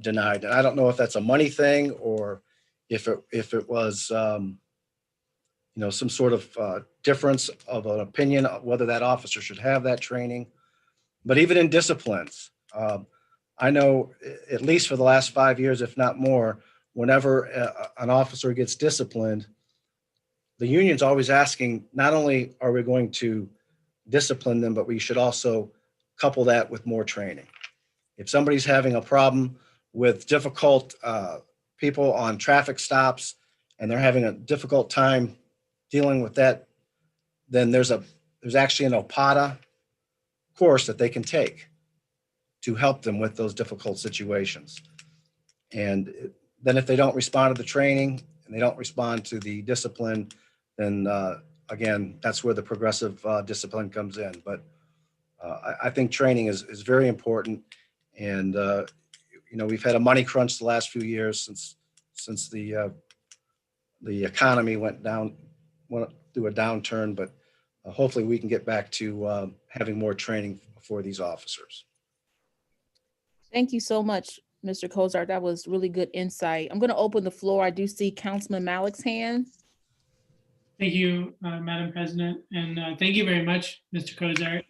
denied. And I don't know if that's a money thing or if it was some sort of difference of an opinion of whether that officer should have that training. But even in disciplines, I know at least for the last 5 years, if not more, whenever an officer gets disciplined, the union's always asking, not only are we going to discipline them, but we should also couple that with more training. If somebody's having a problem with difficult people on traffic stops and they're having a difficult time dealing with that, then there's actually an OPATA course that they can take to help them with those difficult situations. And then if they don't respond to the training and they don't respond to the discipline, then again, that's where the progressive discipline comes in. But I think training is very important. And we've had a money crunch the last few years since the economy went through a downturn. But hopefully we can get back to having more training for these officers. Thank you so much, Mr. Kozart. That was really good insight. I'm going to open the floor. I do see Councilman Malik's hand. Thank you, Madam President, and thank you very much, Mr. Kozart.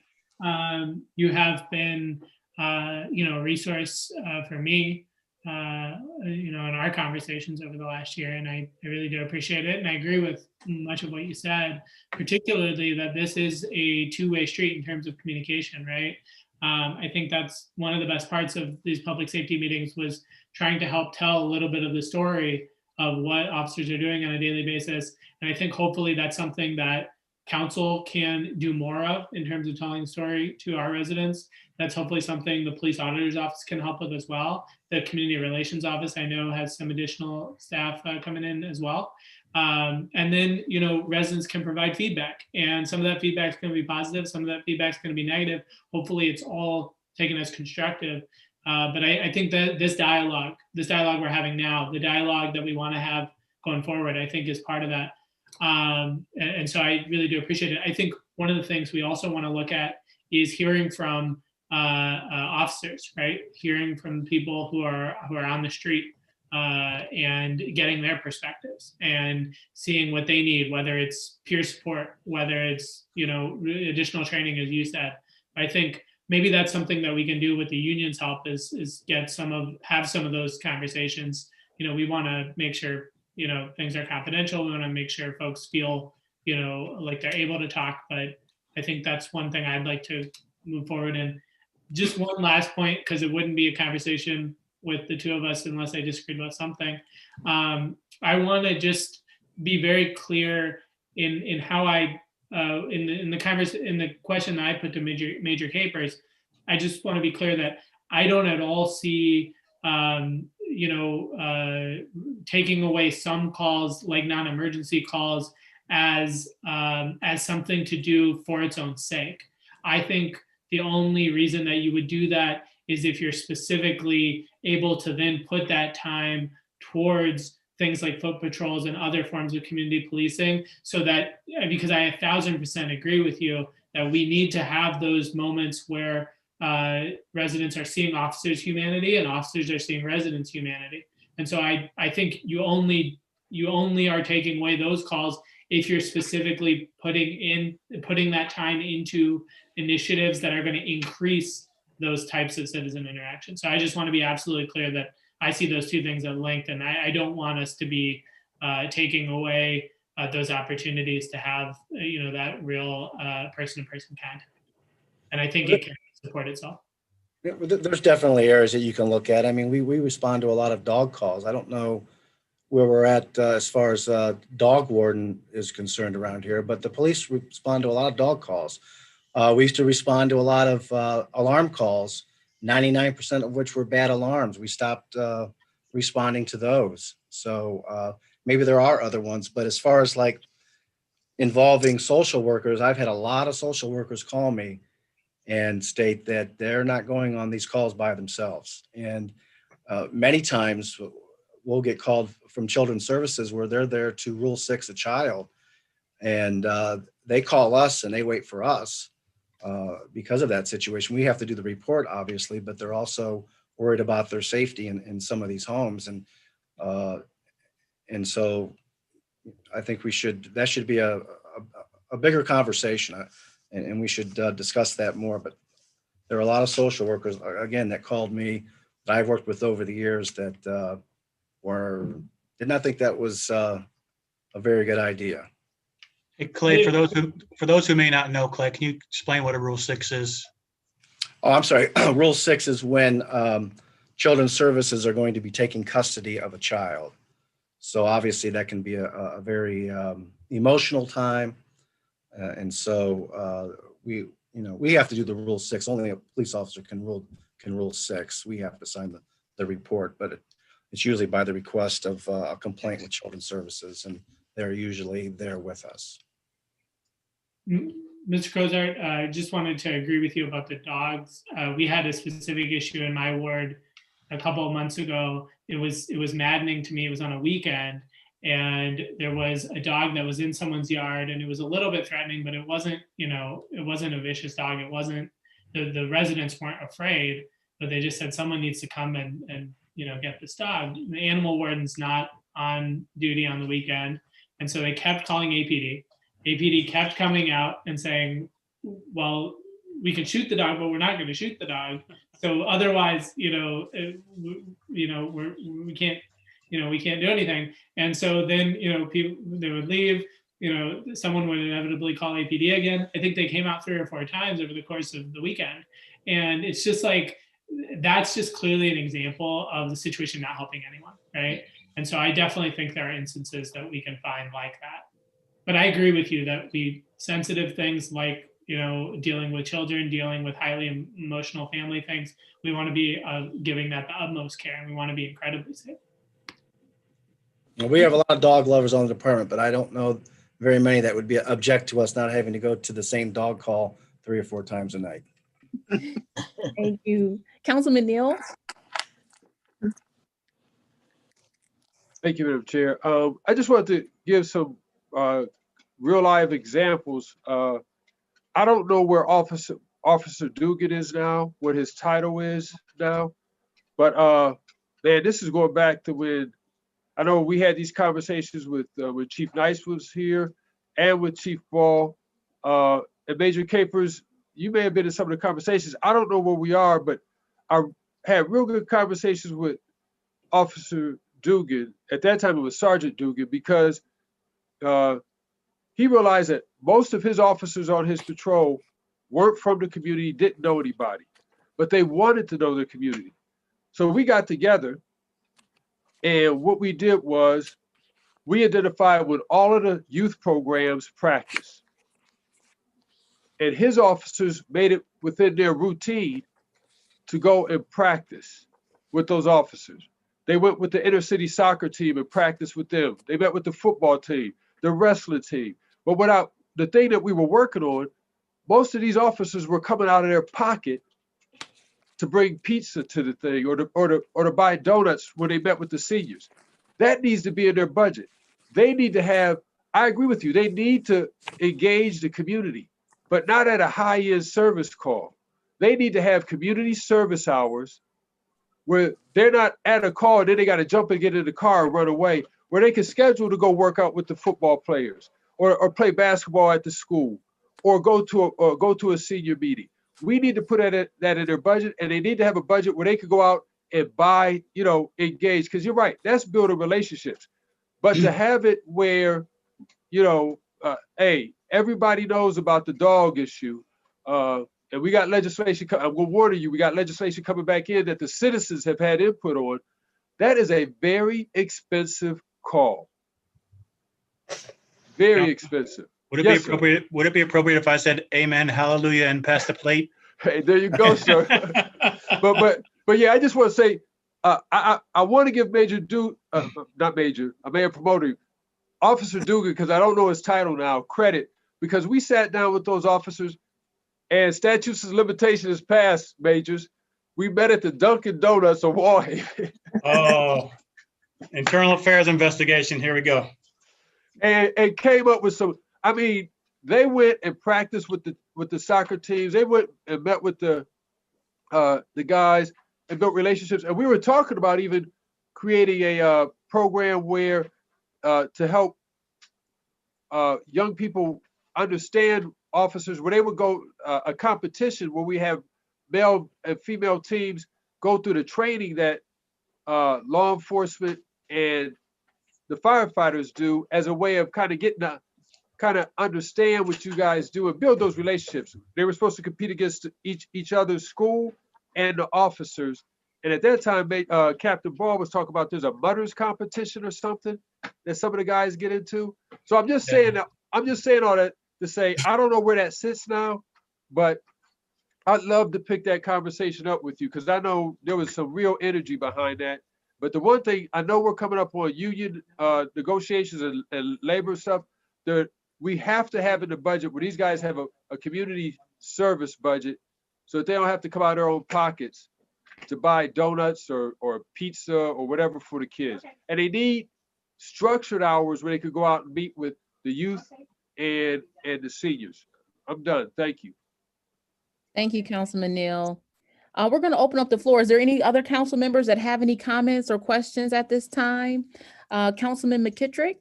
You have been, a resource for me, in our conversations over the last year, and I really do appreciate it. And I agree with much of what you said, particularly that this is a two-way street in terms of communication, right? I think that's one of the best parts of these public safety meetings, was trying to help tell a little bit of the story of what officers are doing on a daily basis. And I think hopefully that's something that council can do more of in terms of telling the story to our residents. That's hopefully something the police auditor's office can help with as well. The community relations office, I know, has some additional staff coming in as well. And then, residents can provide feedback, and some of that feedback is going to be positive. Some of that feedback is going to be negative. Hopefully it's all taken as constructive. But I think that this dialogue we're having now, the dialogue that we want to have going forward, I think is part of that. And so I really do appreciate it. I think one of the things we also want to look at is hearing from officers, right? Hearing from people who are on the street, and getting their perspectives and seeing what they need, whether it's peer support, whether it's, additional training, as you said. I think maybe that's something that we can do with the union's help, is have some of those conversations. We want to make sure things are confidential. We want to make sure folks feel, like they're able to talk. But I think that's one thing I'd like to move forward in. Just one last point, because it wouldn't be a conversation with the two of us unless I disagreed about something. I want to just be very clear in how I in the question that I put to major capers. I just want to be clear that I don't at all see taking away some calls like non-emergency calls as something to do for its own sake. I think the only reason that you would do that is if you're specifically able to then put that time towards things like foot patrols and other forms of community policing, so that, because I 1000% agree with you that we need to have those moments where residents are seeing officers' humanity and officers are seeing residents' humanity. And so I think you only are taking away those calls if you're specifically putting that time into initiatives that are going to increase those types of citizen interaction. So I just want to be absolutely clear that I see those two things at linked, and I don't want us to be taking away those opportunities to have that real person-to-person contact. And I think it can support itself. There's definitely areas that you can look at. I mean, we respond to a lot of dog calls. I don't know where we're at as far as dog warden is concerned around here, but the police respond to a lot of dog calls. We used to respond to a lot of alarm calls, 99% of which were bad alarms. We stopped responding to those. So maybe there are other ones, but as far as like involving social workers, I've had a lot of social workers call me and state that they're not going on these calls by themselves. And many times we'll get called from Children's Services where they're there to Rule 6 a child, and they call us and they wait for us because of that situation. We have to do the report, obviously, but they're also worried about their safety in some of these homes. And so I think that should be a bigger conversation, and we should discuss that more. But there are a lot of social workers, again, that called me that I've worked with over the years that did not think that was a very good idea. Hey, Clay, for those who may not know, Clay, can you explain what a Rule 6 is? Oh, I'm sorry. Rule 6 is when Children's Services are going to be taking custody of a child. So obviously that can be a very emotional time. And so we have to do the Rule 6. Only a police officer can rule 6. We have to sign the report, but it's usually by the request of a complaint with Children's Services, and they're usually there with us. Mr. Crozart, I just wanted to agree with you about the dogs. We had a specific issue in my ward a couple of months ago. It was maddening to me. It was on a weekend, and there was a dog that was in someone's yard, and it was a little bit threatening, but it wasn't a vicious dog. It wasn't, the residents weren't afraid, but they just said someone needs to come and get this dog. The animal warden's not on duty on the weekend, and so they kept calling APD. APD kept coming out and saying, well, we can shoot the dog, but we're not going to shoot the dog. So otherwise, we can't do anything. And so then, people, they would leave, someone would inevitably call APD again. I think they came out 3 or 4 times over the course of the weekend. And it's just like, that's just clearly an example of the situation not helping anyone, right? And so I definitely think there are instances that we can find like that. But I agree with you that sensitive things like, dealing with children, dealing with highly emotional family things, we want to be giving that the utmost care, and we want to be incredibly safe. Well, we have a lot of dog lovers on the department, but I don't know very many that would object to us not having to go to the same dog call 3 or 4 times a night. Thank you. Councilman Neal? Thank you, Madam Chair. I just wanted to give some real life examples. I don't know where Officer Dugan is now, what his title is now, but man, this is going back to when I know we had these conversations with Chief Nice was here and with Chief Ball and Major Capers. You may have been in some of the conversations. I don't know where we are, but I had real good conversations with Officer Dugan, at that time it was Sergeant Dugan, because he realized that most of his officers on his patrol weren't from the community, didn't know anybody, but they wanted to know the community. So we got together, and what we did was we identified when all of the youth programs practice. And his officers made it within their routine to go and practice with those officers. They went with the inner city soccer team and practiced with them. They met with the football team, the wrestling team. But without the thing that we were working on, most of these officers were coming out of their pocket to bring pizza to the thing, or to buy donuts when they met with the seniors. That needs to be in their budget. They need to have, I agree with you, they need to engage the community, but not at a high-end service call. They need to have community service hours where they're not at a call and then they got to jump and get in the car and run away, where they can schedule to go work out with the football players, or play basketball at the school, or go to a senior meeting. We need to put that in their budget, and they need to have a budget where they could go out and buy, engage. Because you're right, that's building relationships. But to have it where, hey, everybody knows about the dog issue, and we got legislation, I'm going to warn you, we got legislation coming back in that the citizens have had input on. That is a very expensive call. Very expensive. Would it be appropriate? Would it be appropriate if I said amen, hallelujah, and pass the plate? Hey, there you go, sir. but yeah, I just want to say, I want to give Mayor Promoter, Officer Dugan, because I don't know his title now, credit, because we sat down with those officers, and statutes of limitations passed, Majors. We met at the Dunkin' Donuts of Wauhaven. Oh, internal affairs investigation. Here we go. And came up with some. I mean, they went and practiced with the soccer teams. They went and met with the guys and built relationships. And we were talking about even creating a program where to help young people understand officers, where they would go a competition where we have male and female teams go through the training that law enforcement and the firefighters do, as a way of kind of getting to kind of understand what you guys do and build those relationships. They were supposed to compete against each other's school and the officers. And at that time, Captain Ball was talking about there's a mutters competition or something that some of the guys get into. So I'm just saying that, I'm just saying all that to say, I don't know where that sits now, but I'd love to pick that conversation up with you, because I know there was some real energy behind that. But the one thing, I know we're coming up on union negotiations and labor stuff. We have to have in the budget where these guys have a community service budget, so that they don't have to come out of their own pockets to buy donuts or pizza or whatever for the kids. And they need structured hours where they could go out and meet with the youth and the seniors. I'm done. Thank you. Thank you, Councilman Neal. We're going to open up the floor. Is there any other council members that have any comments or questions at this time? Councilman McKittrick?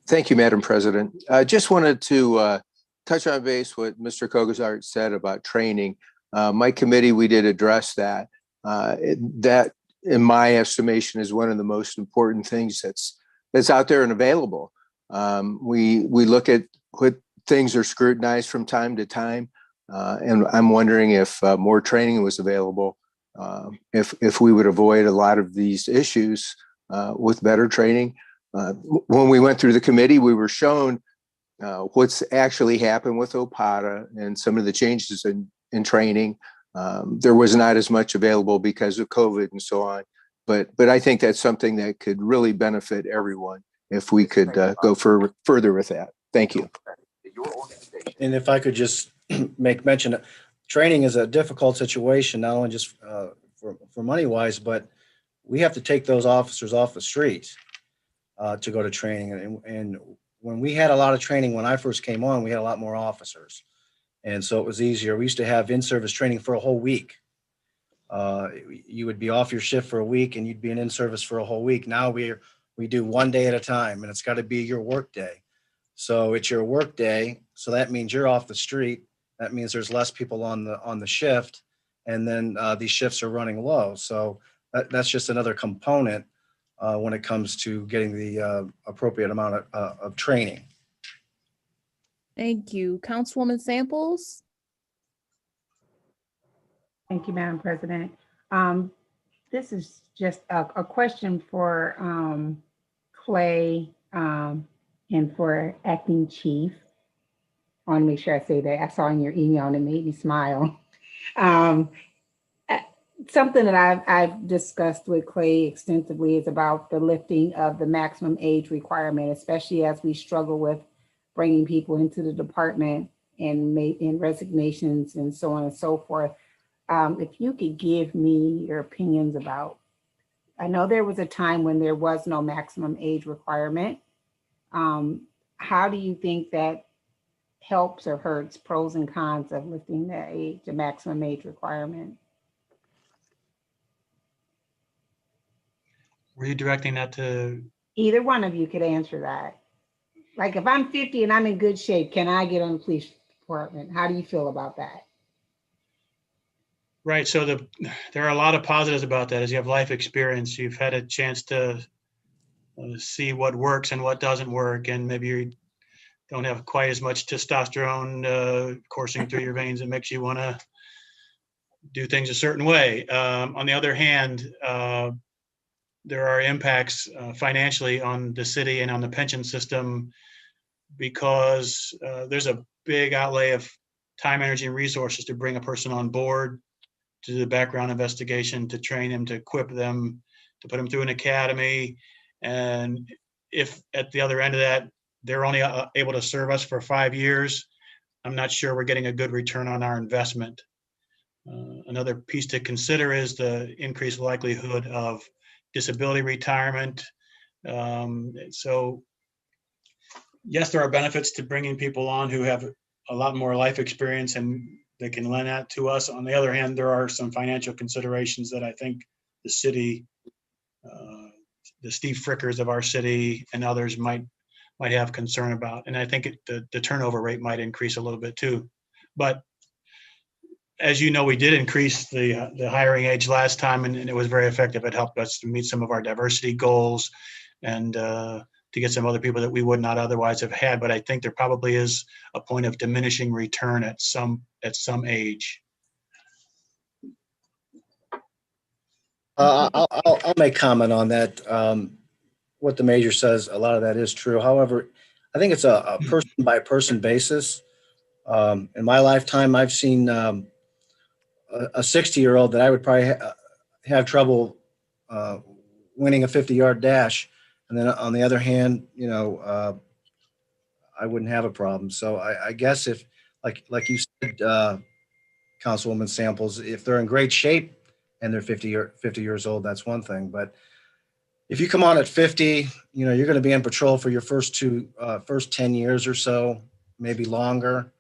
Thank you, Madam President. I just wanted to touch on base what Mr. Kogazart said about training. My committee, we did address that. That, in my estimation, is one of the most important things that's out there and available. We look at what things are scrutinized from time to time, and I'm wondering if more training was available, if we would avoid a lot of these issues with better training. When we went through the committee, we were shown what's actually happened with OPATA and some of the changes in training. There was not as much available because of COVID and so on, but I think that's something that could really benefit everyone if we could go further with that. Thank you. And if I could just make mention, training is a difficult situation, not only just for money wise, but we have to take those officers off the streets to go to training. And when we had a lot of training, when I first came on, we had a lot more officers. And so it was easier. We used to have in-service training for a whole week. You would be off your shift for a week and you'd be in service for a whole week. Now we do one day at a time, and it's got to be your work day. So it's your work day. So that means you're off the street. That means there's less people on the shift. and then these shifts are running low. So that's just another component when it comes to getting the appropriate amount of training. Thank you. Councilwoman Samples? Thank you, Madam President. This is just a question for Clay and for Acting Chief. I want to make sure I say that. I saw in your email and it made me smile. Something that I've discussed with Clay extensively is about the lifting of the maximum age requirement, especially as we struggle with bringing people into the department and resignations and so on and so forth. If you could give me your opinions about, I know there was a time when there was no maximum age requirement. How do you think that helps or hurts, pros and cons of lifting the maximum age requirement? Were you directing that to? Either one of you could answer that. Like if I'm 50 and I'm in good shape, can I get on the police department? How do you feel about that? Right. So there are a lot of positives about that. As you have life experience, you've had a chance to see what works and what doesn't work, and maybe you don't have quite as much testosterone coursing through your veins that makes you want to do things a certain way. On the other hand, there are impacts financially on the city and on the pension system because there's a big outlay of time, energy, and resources to bring a person on board, to do the background investigation, to train them, to equip them, to put them through an academy. And if at the other end of that, they're only able to serve us for 5 years, I'm not sure we're getting a good return on our investment. Another piece to consider is the increased likelihood of disability retirement. So yes, there are benefits to bringing people on who have a lot more life experience and they can lend that to us. On the other hand, there are some financial considerations that I think the city, the Steve Frickers of our city and others might have concern about. And I think the turnover rate might increase a little bit too. But as you know, we did increase the hiring age last time, and it was very effective. It helped us to meet some of our diversity goals and to get some other people that we would not otherwise have had. But I think there probably is a point of diminishing return at some age. I'll make comment on that. What the major says, a lot of that is true. However, I think it's a person by person basis. In my lifetime, I've seen a 60-year-old that I would probably have trouble winning a 50-yard dash. And then on the other hand, I wouldn't have a problem. So I guess if, like you said, Councilwoman Samples, if they're in great shape and they're 50 years old, that's one thing. But if you come on at 50, you're going to be in patrol for your first 10 years or so, maybe longer,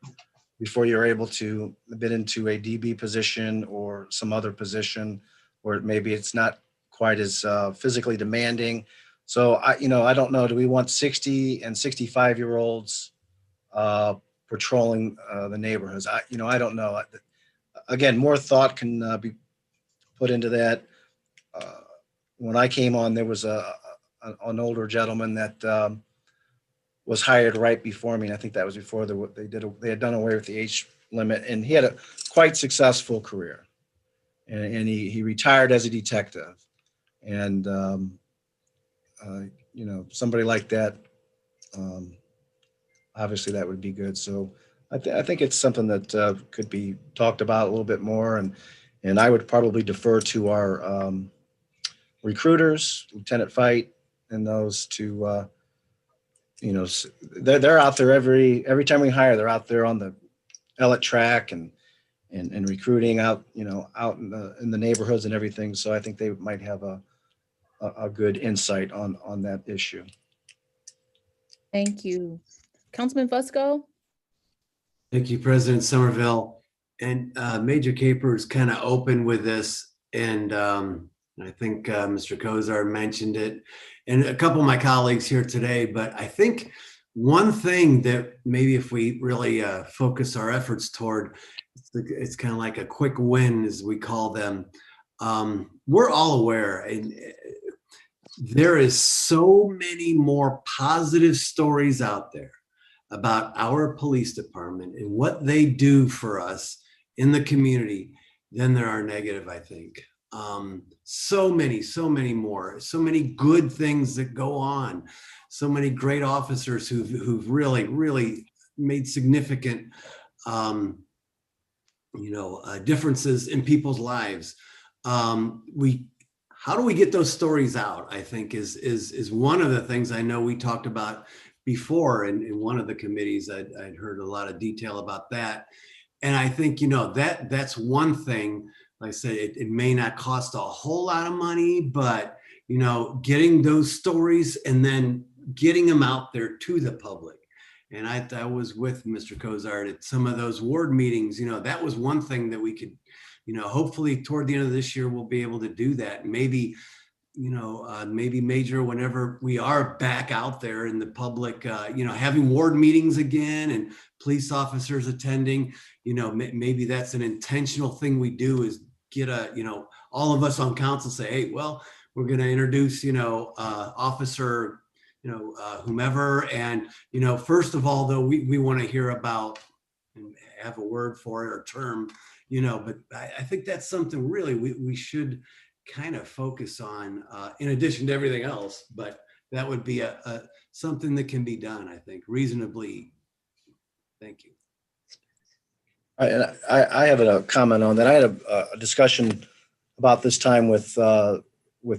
before you're able to get into a DB position or some other position where maybe it's not quite as physically demanding. So I don't know. Do we want 60 and 65-year-olds patrolling the neighborhoods? I don't know. Again, more thought can be put into that. When I came on, there was an older gentleman that was hired right before me. And I think that was before they had done away with the age limit, and he had a quite successful career. And he retired as a detective. And somebody like that, obviously that would be good. So I think it's something that could be talked about a little bit more. And I would probably defer to our recruiters, Lieutenant Fight, and those to, they're out there every time we hire, they're out there on the Ellet track and recruiting out in the neighborhoods and everything. So I think they might have a good insight on that issue. Thank you. Councilman Fusco? Thank you, President Somerville. And Major Capers kind of opened with this, and I think Mr. Kozar mentioned it, and a couple of my colleagues here today. But I think one thing that maybe if we really focus our efforts toward it's kind of like a quick win, as we call them. We're all aware, and there is so many more positive stories out there about our police department and what they do for us in the community than there are negative, I think. So many more, so many good things that go on, so many great officers who've really made significant differences in people's lives. How do we get those stories out, I think is one of the things I know we talked about before in one of the committees. I'd heard a lot of detail about that. And I think, that's one thing. Like I said, it may not cost a whole lot of money, but, getting those stories and then getting them out there to the public. And I was with Mr. Cozart at some of those ward meetings. That was one thing that we could, hopefully toward the end of this year, we'll be able to do that. Maybe, maybe Major, whenever we are back out there in the public, having ward meetings again and police officers attending, maybe that's an intentional thing we do, is get all of us on council say, hey, well, we're going to introduce, officer, whomever. And, first of all, though, we want to hear about and have a word for it or term, but I think that's something really we should kind of focus on in addition to everything else. But that would be a something that can be done, I think, reasonably. Thank you. I have a comment on that. I had a discussion about this time with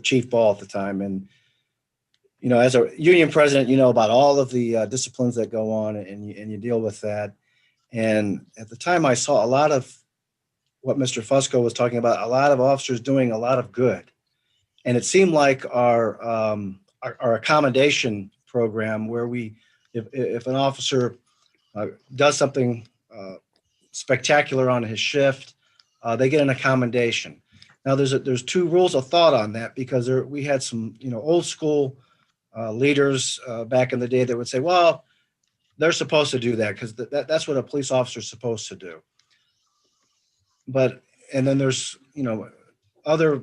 Chief Ball at the time. And, as a union president, about all of the disciplines that go on, and you deal with that. And at the time, I saw a lot of what Mr. Fusco was talking about, a lot of officers doing a lot of good. And it seemed like our accommodation program, where if an officer does something spectacular on his shift, they get an accommodation. Now, there's two rules of thought on that, because we had some old school leaders back in the day that would say, well, they're supposed to do that because that's what a police officer is supposed to do. And then there's other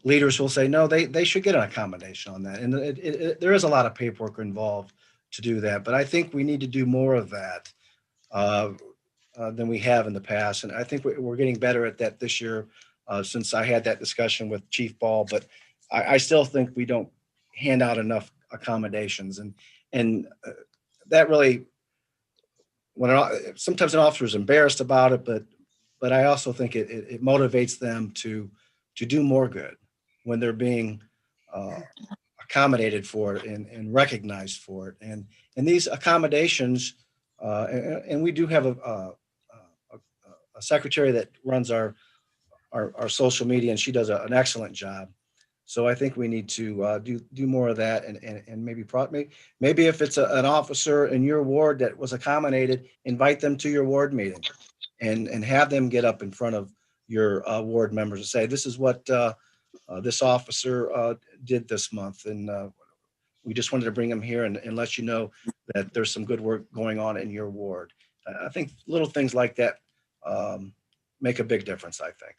leaders will say, no, they should get an accommodation on that. And there is a lot of paperwork involved to do that. But I think we need to do more of that than we have in the past. And I think we're getting better at that this year since I had that discussion with Chief Ball. But I still think we don't hand out enough accommodations. And that really, sometimes an officer is embarrassed about it, but I also think it motivates them to do more good when they're being accommodated for it and recognized for it. And these accommodations, and we do have a secretary that runs our social media, and she does an excellent job. So I think we need to do more of that, and maybe if it's an officer in your ward that was accommodated, invite them to your ward meeting and have them get up in front of your ward members and say, this is what this officer did this month. And we just wanted to bring them here and let you know that there's some good work going on in your ward. I think little things like that make a big difference, I think.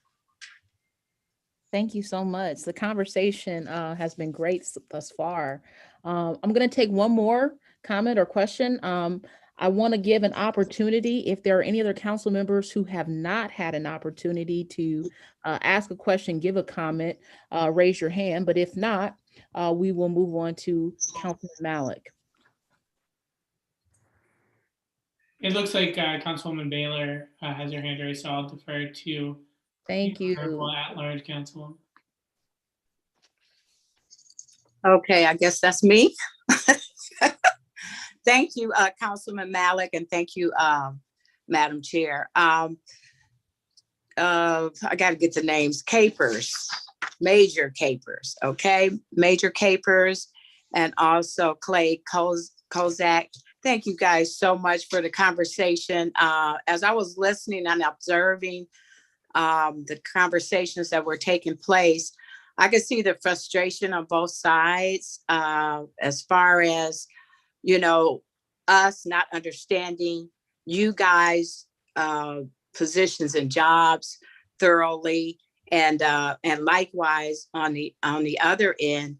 Thank you so much. The conversation has been great thus far. I'm going to take one more comment or question. I want to give an opportunity, if there are any other council members who have not had an opportunity to ask a question, give a comment, raise your hand. But if not, we will move on to Councilman Malik. It looks like Councilwoman Baylor has her hand raised, so I'll defer to Thank you. At-large Councilwoman. Okay, I guess that's me. Thank you, Councilman Malik, and thank you, Madam Chair. I got to get the names. Capers, Major Capers, okay? Major Capers, and also Clay Kozak. Thank you guys so much for the conversation. As I was listening and observing the conversations that were taking place, I could see the frustration on both sides as far as, us not understanding you guys, positions and jobs thoroughly, and likewise on the other end.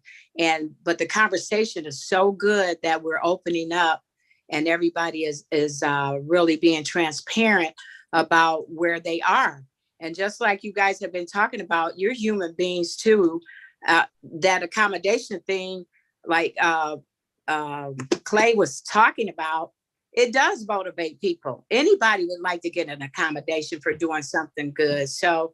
But the conversation is so good that we're opening up, and everybody is really being transparent about where they are. And just like you guys have been talking about, you're human beings too. That accommodation thing, like Clay was talking about, it does motivate people. Anybody would like to get an accommodation for doing something good. So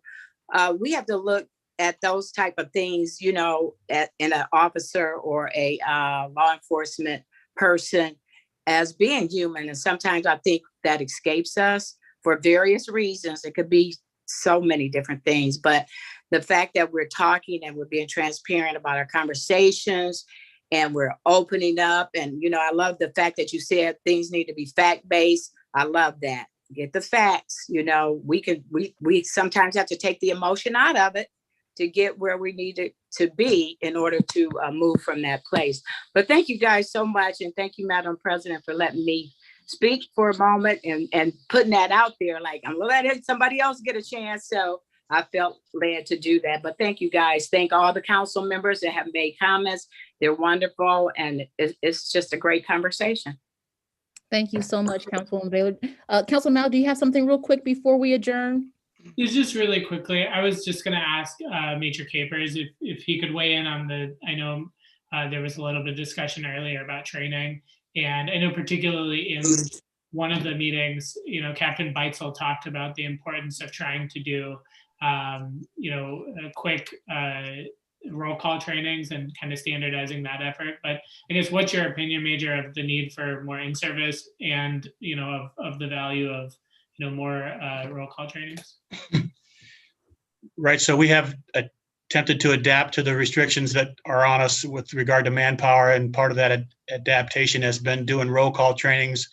we have to look at those type of things, you know, in an officer or a law enforcement person as being human. And sometimes I think that escapes us for various reasons. It could be so many different things, but the fact that we're talking and we're being transparent about our conversations and we're opening up. And, you know, I love the fact that you said things need to be fact-based. I love that. Get the facts. You know, we sometimes have to take the emotion out of it to get where we need it to be in order to move from that place. But thank you guys so much. And thank you, Madam President, for letting me speak for a moment and putting that out there. Like, I'm gonna let somebody else get a chance. So I felt led to do that. But thank you guys. Thank all the council members that have made comments. They're wonderful. And it's just a great conversation. Thank you so much, Councilwoman Baylor. Councilman Mal, do you have something real quick before we adjourn? It's just really quickly, I was just going to ask Major Capers if he could weigh in on I know there was a little bit of discussion earlier about training, and I know particularly in one of the meetings, you know, Captain Beitzel talked about the importance of trying to do, you know, quick roll call trainings and kind of standardizing that effort. But I guess what's your opinion, Major, of the need for more in-service and, you know, of the value of, you know, more roll call trainings? Right. So we have attempted to adapt to the restrictions that are on us with regard to manpower. And part of that adaptation has been doing roll call trainings,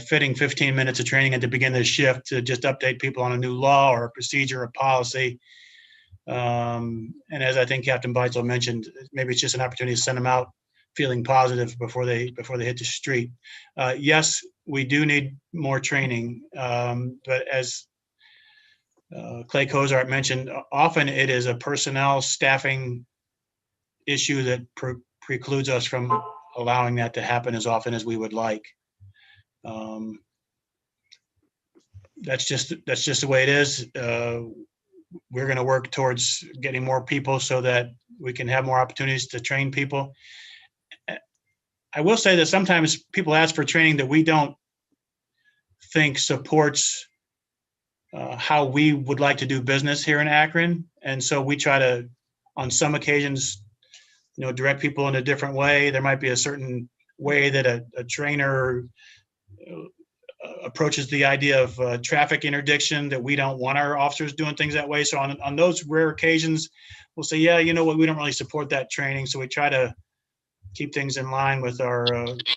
fitting 15 minutes of training at the beginning of the shift to just update people on a new law or a procedure or policy. And as I think Captain Beitzel mentioned, maybe it's just an opportunity to send them out feeling positive before they hit the street. Yes, we do need more training, but as Clay Cozart mentioned, often it is a personnel staffing issue that precludes us from allowing that to happen as often as we would like. That's just the way it is. We're going to work towards getting more people so that we can have more opportunities to train people. I will say that sometimes people ask for training that we don't think supports how we would like to do business here in Akron. And so we try to, on some occasions, you know, direct people in a different way. There might be a certain way that a trainer approaches the idea of traffic interdiction that we don't want our officers doing things that way. So on those rare occasions, we'll say, yeah, you know what, we don't really support that training. So we try to keep things in line with our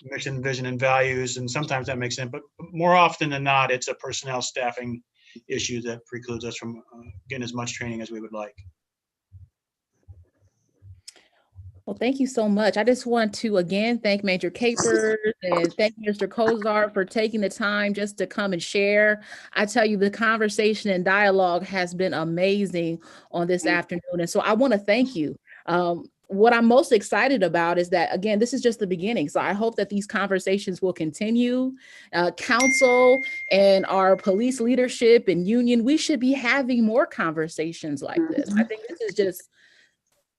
mission, vision, and values. And sometimes that makes sense, but more often than not, it's a personnel staffing issue that precludes us from getting as much training as we would like. Well, thank you so much. I just want to again thank Major Capers and thank Mr. Cozart for taking the time just to come and share. I tell you, the conversation and dialogue has been amazing on this afternoon. And so I want to thank you. What I'm most excited about is that, again, this is just the beginning. So I hope that these conversations will continue. Council and our police leadership and union, we should be having more conversations like this. I think this is just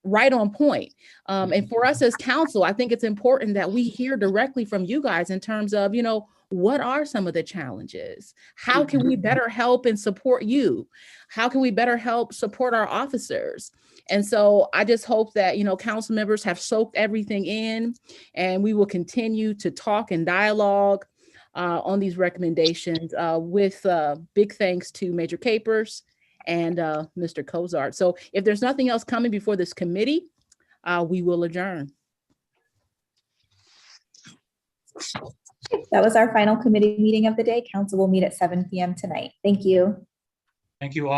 right on point. And for us as council, I think it's important that we hear directly from you guys in terms of, you know, what are some of the challenges? How can we better help and support you? How can we better help support our officers? And so I just hope that, you know, council members have soaked everything in, and we will continue to talk and dialogue on these recommendations with big thanks to Major Capers and Mr. Cozart. So if there's nothing else coming before this committee, we will adjourn. That was our final committee meeting of the day. Council will meet at 7 p.m. tonight. Thank you. Thank you all.